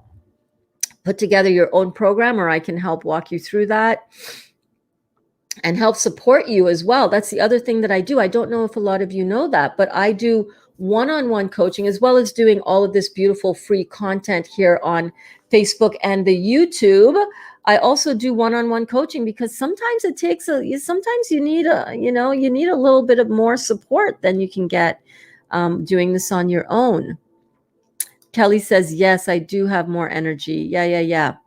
put together your own program, or I can help walk you through that and help support you as well. That's the other thing that I do. I don't know if a lot of you know that, but I do one-on-one coaching, as well as doing all of this beautiful free content here on Facebook and the YouTube. I also do one-on-one coaching because sometimes sometimes you need a little bit of more support than you can get doing this on your own. Kelly says, yes, I do have more energy. Yeah.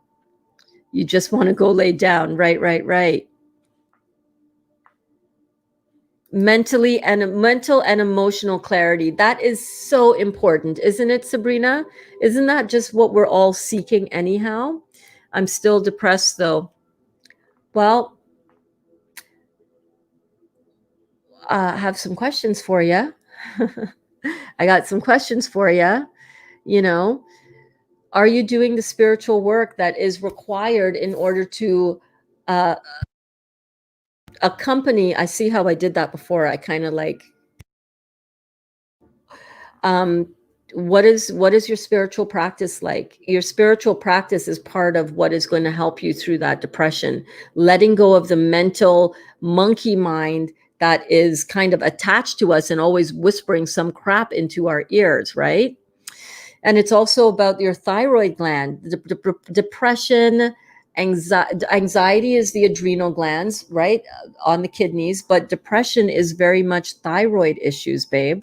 You just want to go lay down. Right. Mental and emotional clarity. That is so important, isn't it, Sabrina? Isn't that just what we're all seeking anyhow? I'm still depressed though. Well, I have some questions for you. I got some questions for you. Are you doing the spiritual work that is required in order to accompany? I see how I did that before. I kind of like what is your spiritual practice like? Your spiritual practice is part of what is going to help you through that depression, letting go of the mental monkey mind that is kind of attached to us and always whispering some crap into our ears, right? And it's also about your thyroid gland. Depression, anxiety is the adrenal glands, right, on the kidneys, but depression is very much thyroid issues, babe.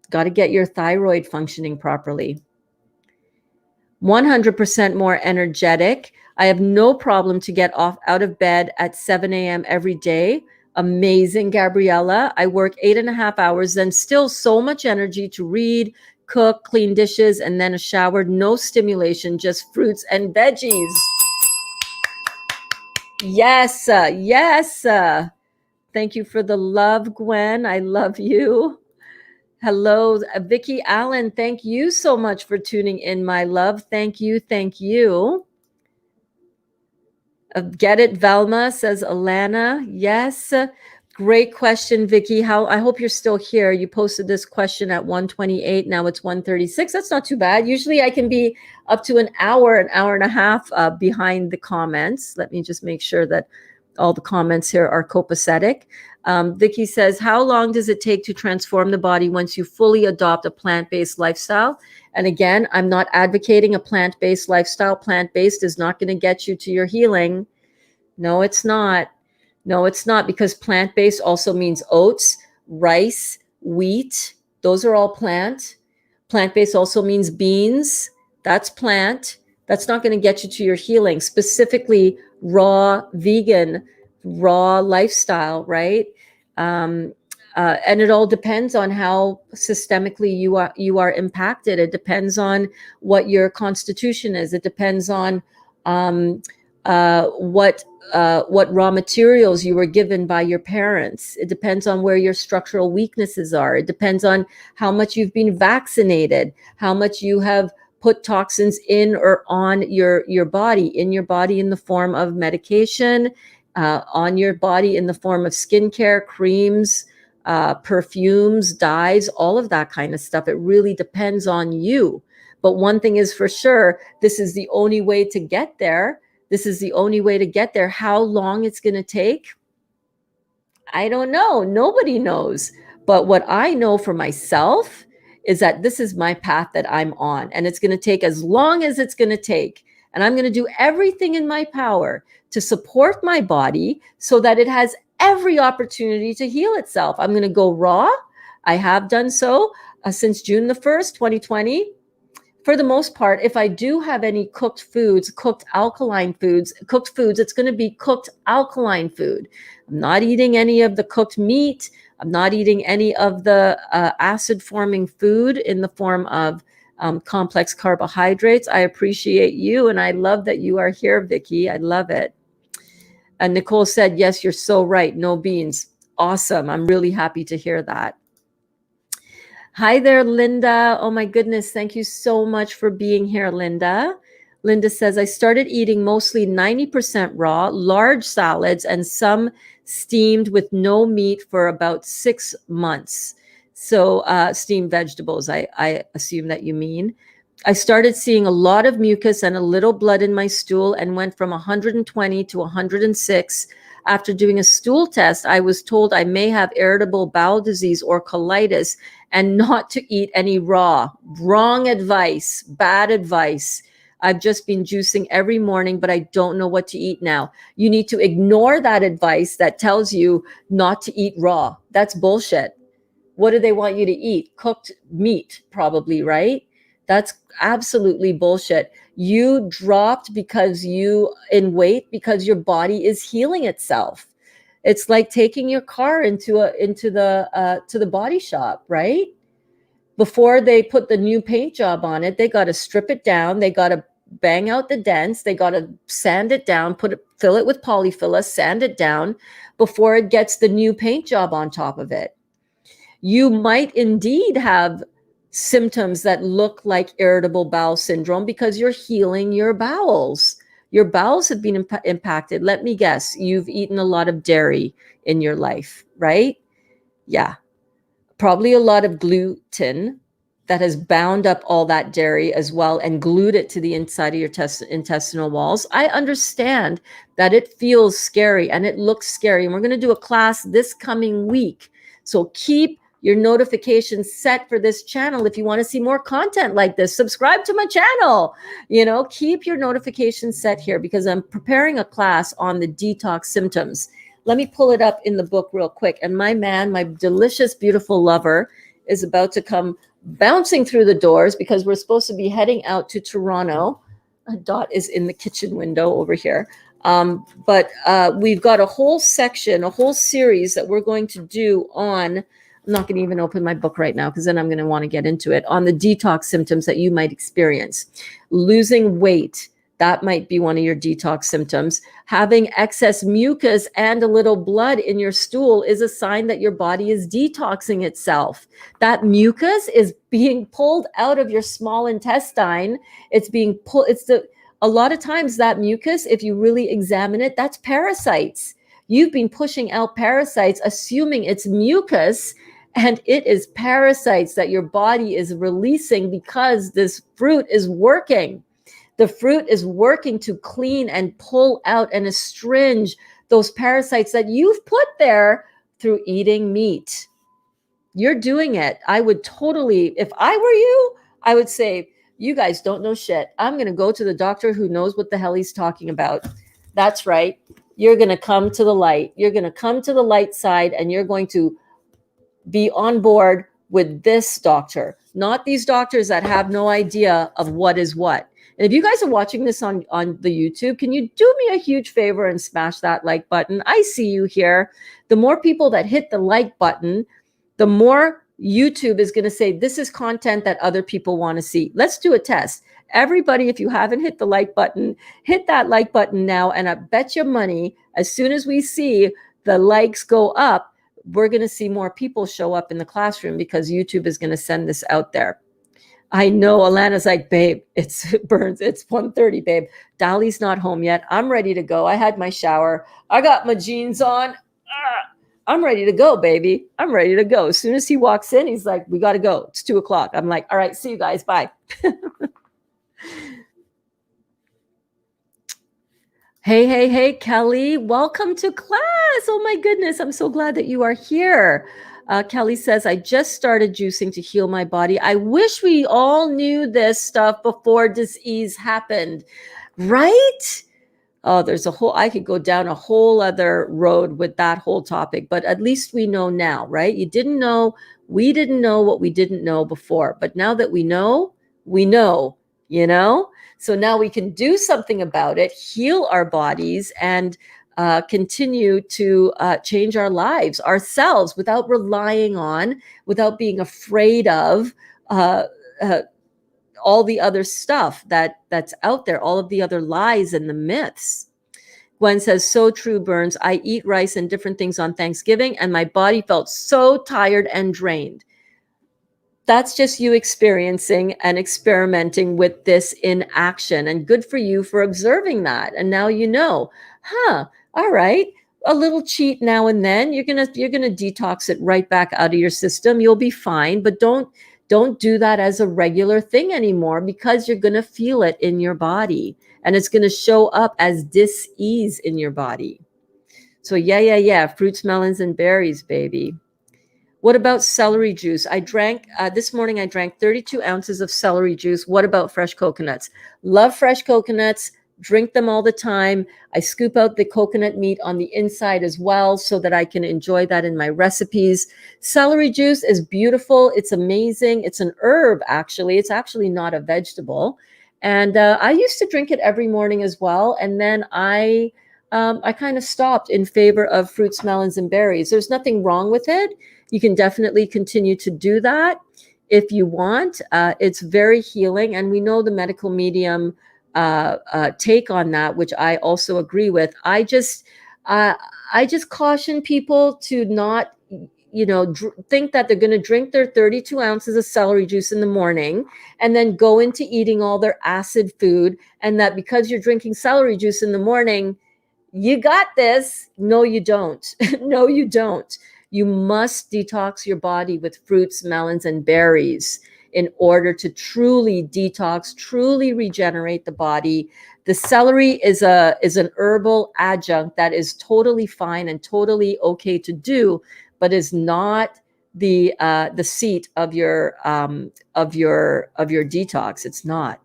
Got to get your thyroid functioning properly. 100% more energetic. I have no problem to get out of bed at 7 a.m. every day. Amazing, Gabriella. I work 8.5 hours, then still so much energy to read, cook, clean dishes, and then a shower. No stimulation, just fruits and veggies. Yes. Thank you for the love, Gwen. I love you. Hello, Vicki Allen. Thank you so much for tuning in, my love. Thank you. Get it, Velma, says Alana. Yes. Great question, Vicki. I hope you're still here. You posted this question at 1:28. Now it's 1:36. That's not too bad. Usually I can be up to an hour and a half behind the comments. Let me just make sure that all the comments here are copacetic. Vicki says, how long does it take to transform the body once you fully adopt a plant-based lifestyle? And again, I'm not advocating a plant-based lifestyle. Plant-based is not going to get you to your healing. No, it's not. Because plant-based also means oats, rice, wheat. Those are all plant. Plant-based also means beans. That's plant. That's not going to get you to your healing. Specifically, raw vegan, raw lifestyle, right? And it all depends on how systemically you are impacted. It depends on what your constitution is. It depends on what raw materials you were given by your parents. It depends on where your structural weaknesses are. It depends on how much you've been vaccinated, how much you have put toxins in or on your body, in the form of medication, on your body in the form of skincare, creams, perfumes, dyes, all of that kind of stuff. It really depends on you. But one thing is for sure, this is the only way to get there. How long it's going to take, I don't know. Nobody knows. But what I know for myself is that this is my path that I'm on, and it's going to take as long as it's going to take. And I'm going to do everything in my power to support my body so that it has every opportunity to heal itself. I'm going to go raw. I have done so since June the 1st, 2020. for the most part, if I do have any cooked foods, cooked alkaline foods, it's going to be cooked alkaline food. I'm not eating any of the cooked meat. I'm not eating any of the acid forming food in the form of complex carbohydrates. I appreciate you, and I love that you are here, Vicky. I love it. And Nicole said, yes, you're so right. No beans. Awesome. I'm really happy to hear that. Hi there, Linda. Oh my goodness. Thank you so much for being here, Linda. Linda says, I started eating mostly 90% raw, large salads, and some steamed with no meat for about 6 months. So steamed vegetables, I assume that you mean. I started seeing a lot of mucus and a little blood in my stool and went from 120 to 106. After doing a stool test, I was told I may have irritable bowel disease or colitis and not to eat any raw. Wrong advice, bad advice. I've just been juicing every morning, but I don't know what to eat now. You need to ignore that advice that tells you not to eat raw. That's bullshit. What do they want you to eat? Cooked meat, probably, right? That's absolutely bullshit. You dropped because you in weight because your body is healing itself. It's like taking your car into the body shop, right? Before they put the new paint job on it, they got to strip it down. They got to bang out the dents. They got to sand it down, fill it with polyfilla, sand it down before it gets the new paint job on top of it. You might indeed have symptoms that look like irritable bowel syndrome because you're healing your bowels. Your bowels have been impacted. Let me guess, you've eaten a lot of dairy in your life, right? Yeah. Probably a lot of gluten that has bound up all that dairy as well and glued it to the inside of your intestinal walls. I understand that it feels scary and it looks scary. And we're going to do a class this coming week. So keep your notifications set for this channel. If you want to see more content like this, subscribe to my channel. Keep your notifications set here because I'm preparing a class on the detox symptoms. Let me pull it up in the book real quick. And my man, my delicious, beautiful lover, is about to come bouncing through the doors because we're supposed to be heading out to Toronto. Dot is in the kitchen window over here. But we've got a whole section, a whole series that we're going to do on, I'm not going to even open my book right now because then I'm going to want to get into it, on the detox symptoms that you might experience. Losing weight, that might be one of your detox symptoms. Having excess mucus and a little blood in your stool is a sign that your body is detoxing itself. That mucus is being pulled out of your small intestine. It's being pulled. A lot of times that mucus, if you really examine it, that's parasites. You've been pushing out parasites, assuming it's mucus, and it is parasites that your body is releasing because this fruit is working. The fruit is working to clean and pull out and astringe those parasites that you've put there through eating meat. You're doing it. I would totally, if I were you, I would say, you guys don't know shit. I'm going to go to the doctor who knows what the hell he's talking about. That's right. You're going to come to the light. You're going to come to the light side and you're going to be on board with this doctor, not these doctors that have no idea of what is what. And if you guys are watching this on the YouTube, can you do me a huge favor and smash that like button? I see you here. The more people that hit the like button, the more YouTube is going to say, this is content that other people want to see. Let's do a test. Everybody, if you haven't hit the like button, hit that like button now. And I bet you money, as soon as we see the likes go up, we're going to see more people show up in the classroom because YouTube is going to send this out there. I know Alana's like, babe, it burns. It's 1:30, babe. Dolly's not home yet. I'm ready to go. I had my shower. I got my jeans on. I'm ready to go, baby. I'm ready to go. As soon as he walks in, he's like, we got to go. It's 2:00. I'm like, all right, see you guys. Bye. Hey, Kelly. Welcome to class. Oh my goodness. I'm so glad that you are here. Kelly says, I just started juicing to heal my body. I wish we all knew this stuff before disease happened, right? Oh, I could go down a whole other road with that whole topic, but at least we know now, right? We didn't know what we didn't know before. But now that we know, we know, you know? So now we can do something about it, heal our bodies, and continue to change our lives ourselves without relying on, without being afraid of uh, uh, all the other stuff that's out there, all of the other lies and the myths. Gwen says, so true, Burns. I eat rice and different things on Thanksgiving, and my body felt so tired and drained. That's just you experiencing and experimenting with this in action. And good for you for observing that. And now you know, all right, a little cheat now and then. You're gonna detox it right back out of your system. You'll be fine, but don't do that as a regular thing anymore, because you're gonna feel it in your body and it's gonna show up as dis-ease in your body. So yeah, fruits, melons, and berries, baby. What about celery juice? I drank this morning, I drank 32 ounces of celery juice. What about fresh coconuts? Love fresh coconuts, drink them all the time. I scoop out the coconut meat on the inside as well so that I can enjoy that in my recipes. Celery juice is beautiful. It's amazing. It's an herb, actually. It's actually not a vegetable. And I used to drink it every morning as well. And then I kind of stopped in favor of fruits, melons, and berries. There's nothing wrong with it. You can definitely continue to do that if you want. It's very healing, and we know the medical medium take on that, which I also agree with. I just caution people to not, think that they're going to drink their 32 ounces of celery juice in the morning and then go into eating all their acid food, and that because you're drinking celery juice in the morning, you got this. No, you don't. No, you don't. You must detox your body with fruits, melons, and berries in order to truly detox, truly regenerate the body. The celery is an herbal adjunct that is totally fine and totally okay to do, but is not the seat of your detox. It's not.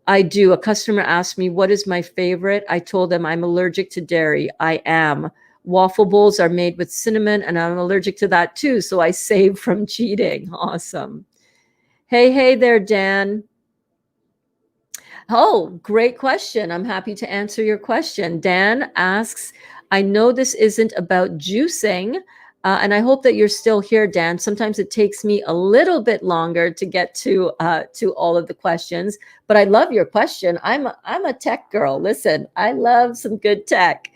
I do. A customer asked me, what is my favorite? I told them I'm allergic to dairy. I am. Waffle bowls are made with cinnamon, and I'm allergic to that too. So I save from cheating. Awesome. Hey there, Dan. Oh, great question. I'm happy to answer your question. Dan asks, I know this isn't about juicing, and I hope that you're still here, Dan. Sometimes it takes me a little bit longer to get to all of the questions, but I love your question. I'm a tech girl. Listen, I love some good tech.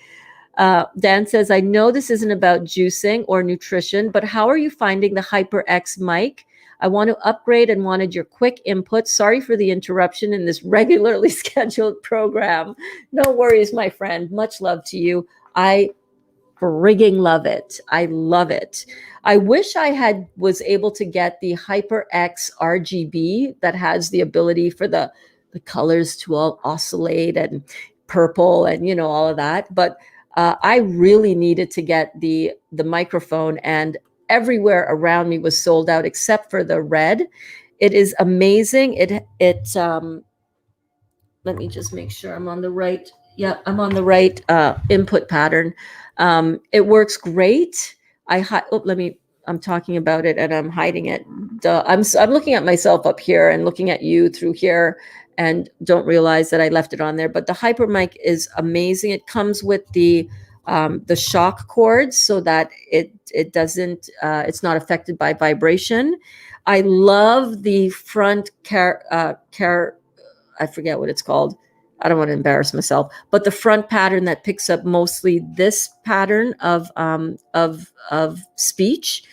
Dan says, I know this isn't about juicing or nutrition, but how are you finding the HyperX mic? I want to upgrade and wanted your quick input. Sorry for the interruption in this regularly scheduled program. No worries, my friend. Much love to you. I frigging love it. I love it. I wish I was able to get the HyperX RGB that has the ability for the colors to all oscillate and purple and all of that. But I really needed to get the microphone, and everywhere around me was sold out except for the red. It is amazing. Let me just make sure I'm on the right. Yeah, I'm on the right input pattern. It works great. I'm talking about it and I'm hiding it. I'm looking at myself up here and looking at you through here, and don't realize that I left it on there. But the Hyper mic is amazing. It comes with the shock cords so that it doesn't it's not affected by vibration. I love the front I forget what it's called. I don't want to embarrass myself, but the front pattern that picks up mostly this pattern of speech,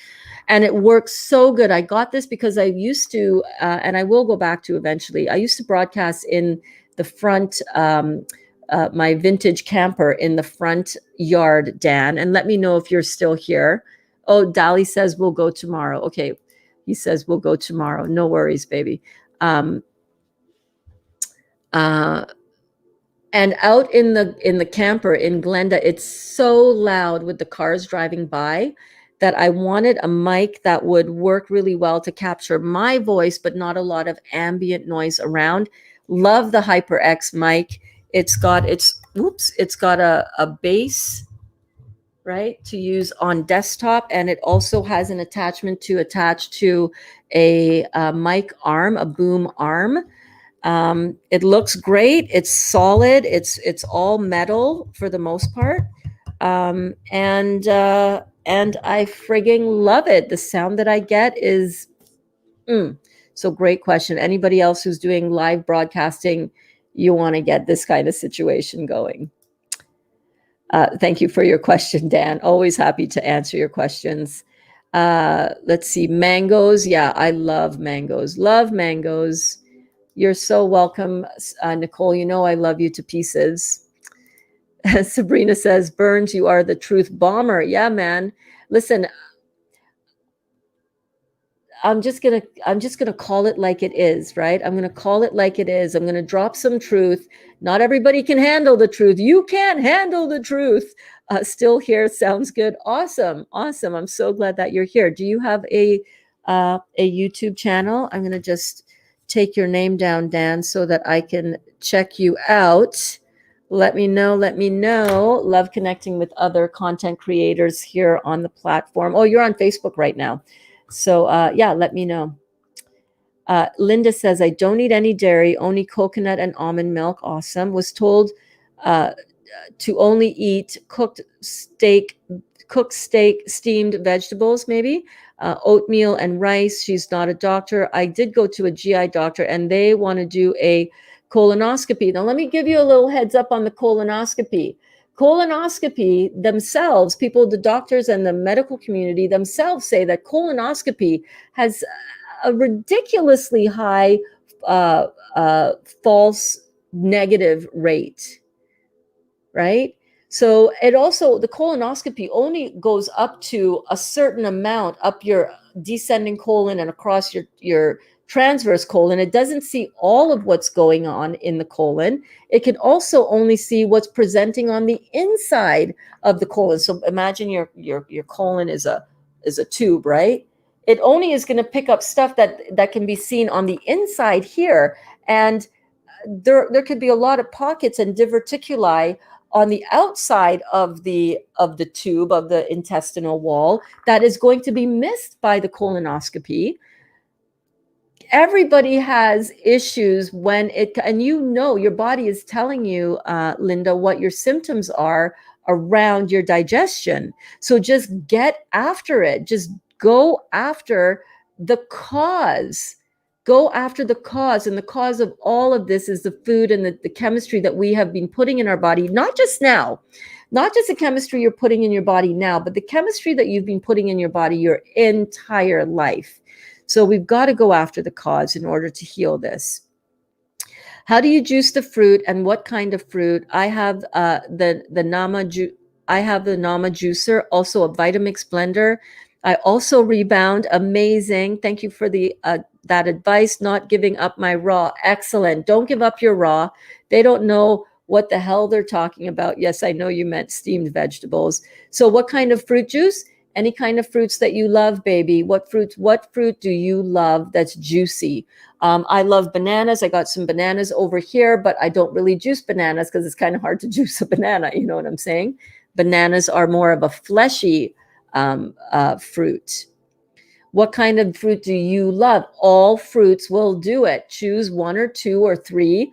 and it works so good. I got this because I used to, and I will go back to eventually. I used to broadcast in the front, my vintage camper in the front yard, Dan. And let me know if you're still here. Oh, Dali says we'll go tomorrow. Okay, he says we'll go tomorrow. No worries, baby. And out in the camper in Glenda, it's so loud with the cars driving by that I wanted a mic that would work really well to capture my voice, but not a lot of ambient noise around. Love the HyperX mic. It's got a bass right, to use on desktop, and it also has an attachment to attach to a mic arm, a boom arm. It looks great. It's solid. It's all metal for the most part, and I frigging love it. The sound that I get is so great question. Anybody else who's doing live broadcasting, you want to get this kind of situation going. Thank you for your question, Dan. Always happy to answer your questions. Let's see, mangoes. Yeah, I love mangoes. Love mangoes. You're so welcome, Nicole. You know I love you to pieces. Sabrina says, Burns, you are the truth bomber. Yeah, man. Listen, I'm just gonna call it like it is, right? I'm gonna call it like it is. I'm gonna drop some truth. Not everybody can handle the truth. You can't handle the truth. Still here, sounds good. Awesome, awesome. I'm so glad that you're here. Do you have a YouTube channel? I'm gonna just take your name down, Dan, so that I can check you out. Let me know. Let me know. Love connecting with other content creators here on the platform. Oh, you're on Facebook right now. So yeah, let me know. Linda says, I don't eat any dairy, only coconut and almond milk. Awesome. Was told uh, to only eat cooked steak, steamed vegetables, maybe oatmeal and rice. She's not a doctor. I did go to a GI doctor and they want to do a colonoscopy. Now, let me give you a little heads up on the colonoscopy. Colonoscopy themselves, people, the doctors and the medical community themselves say that colonoscopy has a ridiculously high false negative rate, right? So it also, the colonoscopy only goes up to a certain amount up your descending colon and across your transverse colon. It doesn't see all of what's going on in the colon. It can also only see what's presenting on the inside of the colon. So imagine your colon is a tube, right? It only is going to pick up stuff that can be seen on the inside here, and there could be a lot of pockets and diverticuli on the outside of the tube of the intestinal wall that is going to be missed by the colonoscopy. Everybody has issues when and you know your body is telling you, Linda, what your symptoms are around your digestion. So just get after it. Just go after the cause. Go after the cause. And the cause of all of this is the food and the chemistry that we have been putting in our body, not just now, not just the chemistry you're putting in your body now, but the chemistry that you've been putting in your body your entire life. So we've got to go after the cause in order to heal this. How do you juice the fruit, and what kind of fruit? I have the Nama juicer, also a Vitamix blender. I also Rebound. Amazing. Thank you for the that advice. Not giving up my raw. Excellent. Don't give up your raw. They don't know what the hell they're talking about. Yes, I know you meant steamed vegetables. So what kind of fruit juice? Any kind of fruits that you love, baby. What fruit do you love that's juicy? I love bananas. I got some bananas over here, but I don't really juice bananas because it's kind of hard to juice a banana. You know what I'm saying? Bananas are more of a fleshy fruit. What kind of fruit do you love? All fruits will do it. Choose one or two or three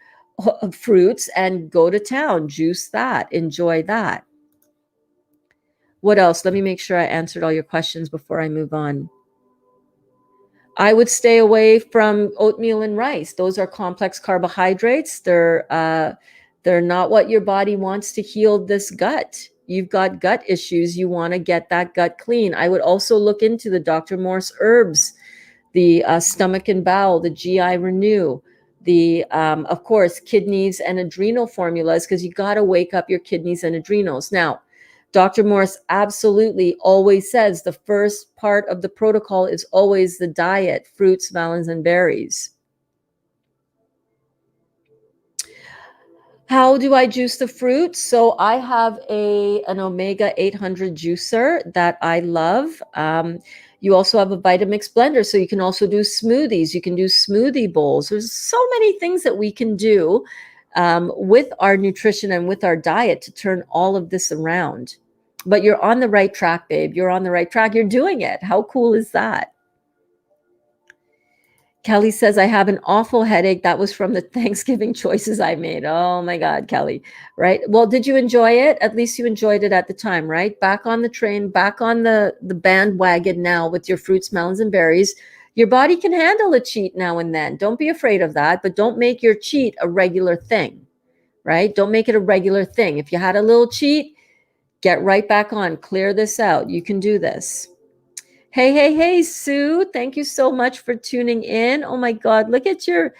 fruits and go to town. Juice that. Enjoy that. What else? Let me make sure I answered all your questions before I move on. I would stay away from oatmeal and rice. Those are complex carbohydrates. They're not what your body wants to heal this gut. You've got gut issues. You want to get that gut clean. I would also look into the Dr. Morse herbs, the stomach and bowel, the GI Renew, the of course kidneys and adrenal formulas, because you got to wake up your kidneys and adrenals. Now, Dr. Morse absolutely always says the first part of the protocol is always the diet, fruits, melons, and berries. How do I juice the fruit? So I have an Omega 800 juicer that I love. You also have a Vitamix blender, so you can also do smoothies. You can do smoothie bowls. There's so many things that we can do with our nutrition and with our diet to turn all of this around. But you're on the right track, babe. You're on the right track. You're doing it. How cool is that? Kelly says, I have an awful headache. That was from the Thanksgiving choices I made. Oh my God, Kelly. Right. Well, did you enjoy it? At least you enjoyed it at the time, right? Back on the train, back on the bandwagon now with your fruits, melons, and berries. Your body can handle a cheat now and then. Don't be afraid of that, but don't make your cheat a regular thing, right? Don't make it a regular thing. If you had a little cheat, get right back on. Clear this out. You can do this. Hey, hey, hey, Sue. Thank you so much for tuning in. Oh my God, look at your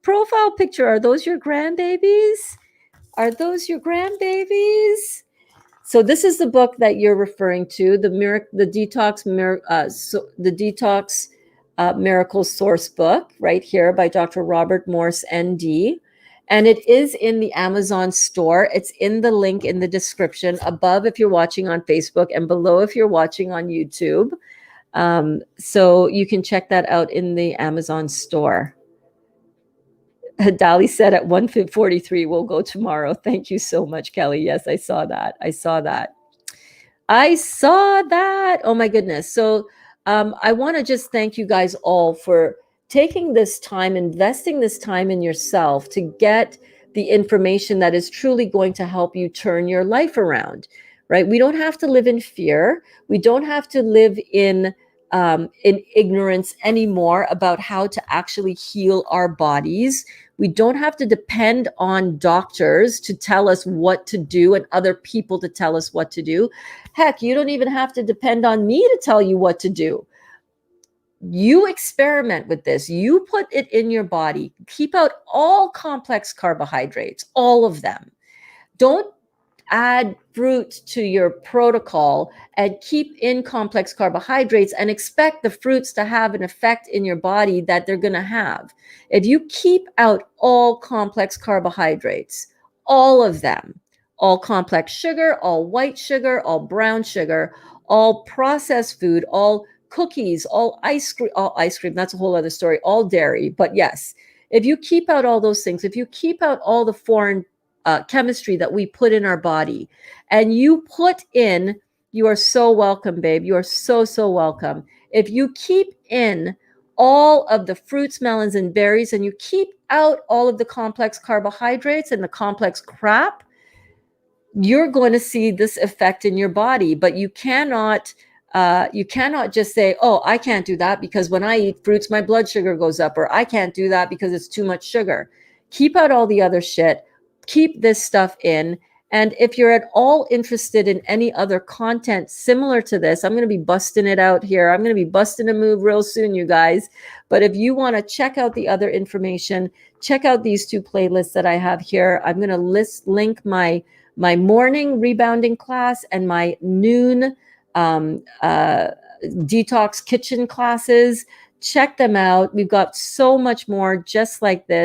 profile picture. Are those your grandbabies? Are those your grandbabies? So this is the book that you're referring to, the Detox Miracle Source book, right here by Dr. Robert Morse, ND. And it is in the Amazon store. It's in the link in the description above if you're watching on Facebook and below if you're watching on YouTube. So you can check that out in the Amazon store. Dali said at 1:43, we'll go tomorrow. Thank you so much, Kelly. Yes, I saw that. I saw that. I saw that. Oh my goodness. So I want to just thank you guys all for taking this time, investing this time in yourself to get the information that is truly going to help you turn your life around, right? We don't have to live in fear. We don't have to live in ignorance anymore about how to actually heal our bodies. We don't have to depend on doctors to tell us what to do and other people to tell us what to do. Heck, you don't even have to depend on me to tell you what to do. You experiment with this. You put it in your body. Keep out all complex carbohydrates, all of them. Don't add fruit to your protocol and keep in complex carbohydrates and expect the fruits to have an effect in your body that they're going to have. If you keep out all complex carbohydrates, all of them, all complex sugar, all white sugar, all brown sugar, all processed food, all cookies, all ice cream, that's a whole other story, all dairy. But yes, if you keep out all those things, if you keep out all the foreign chemistry that we put in our body, and you put in, you are so welcome, babe. You are so, so welcome. If you keep in all of the fruits, melons, and berries, and you keep out all of the complex carbohydrates and the complex crap, you're going to see this effect in your body. But you cannot just say, oh, I can't do that because when I eat fruits, my blood sugar goes up, or I can't do that because it's too much sugar. Keep out all the other shit. Keep this stuff in. And if you're at all interested in any other content similar to this, I'm going to be busting it out here. I'm going to be busting a move real soon, you guys. But if you want to check out the other information, check out these two playlists that I have here. I'm going to link my morning rebounding class and my noon detox kitchen classes. Check them out. We've got so much more just like this.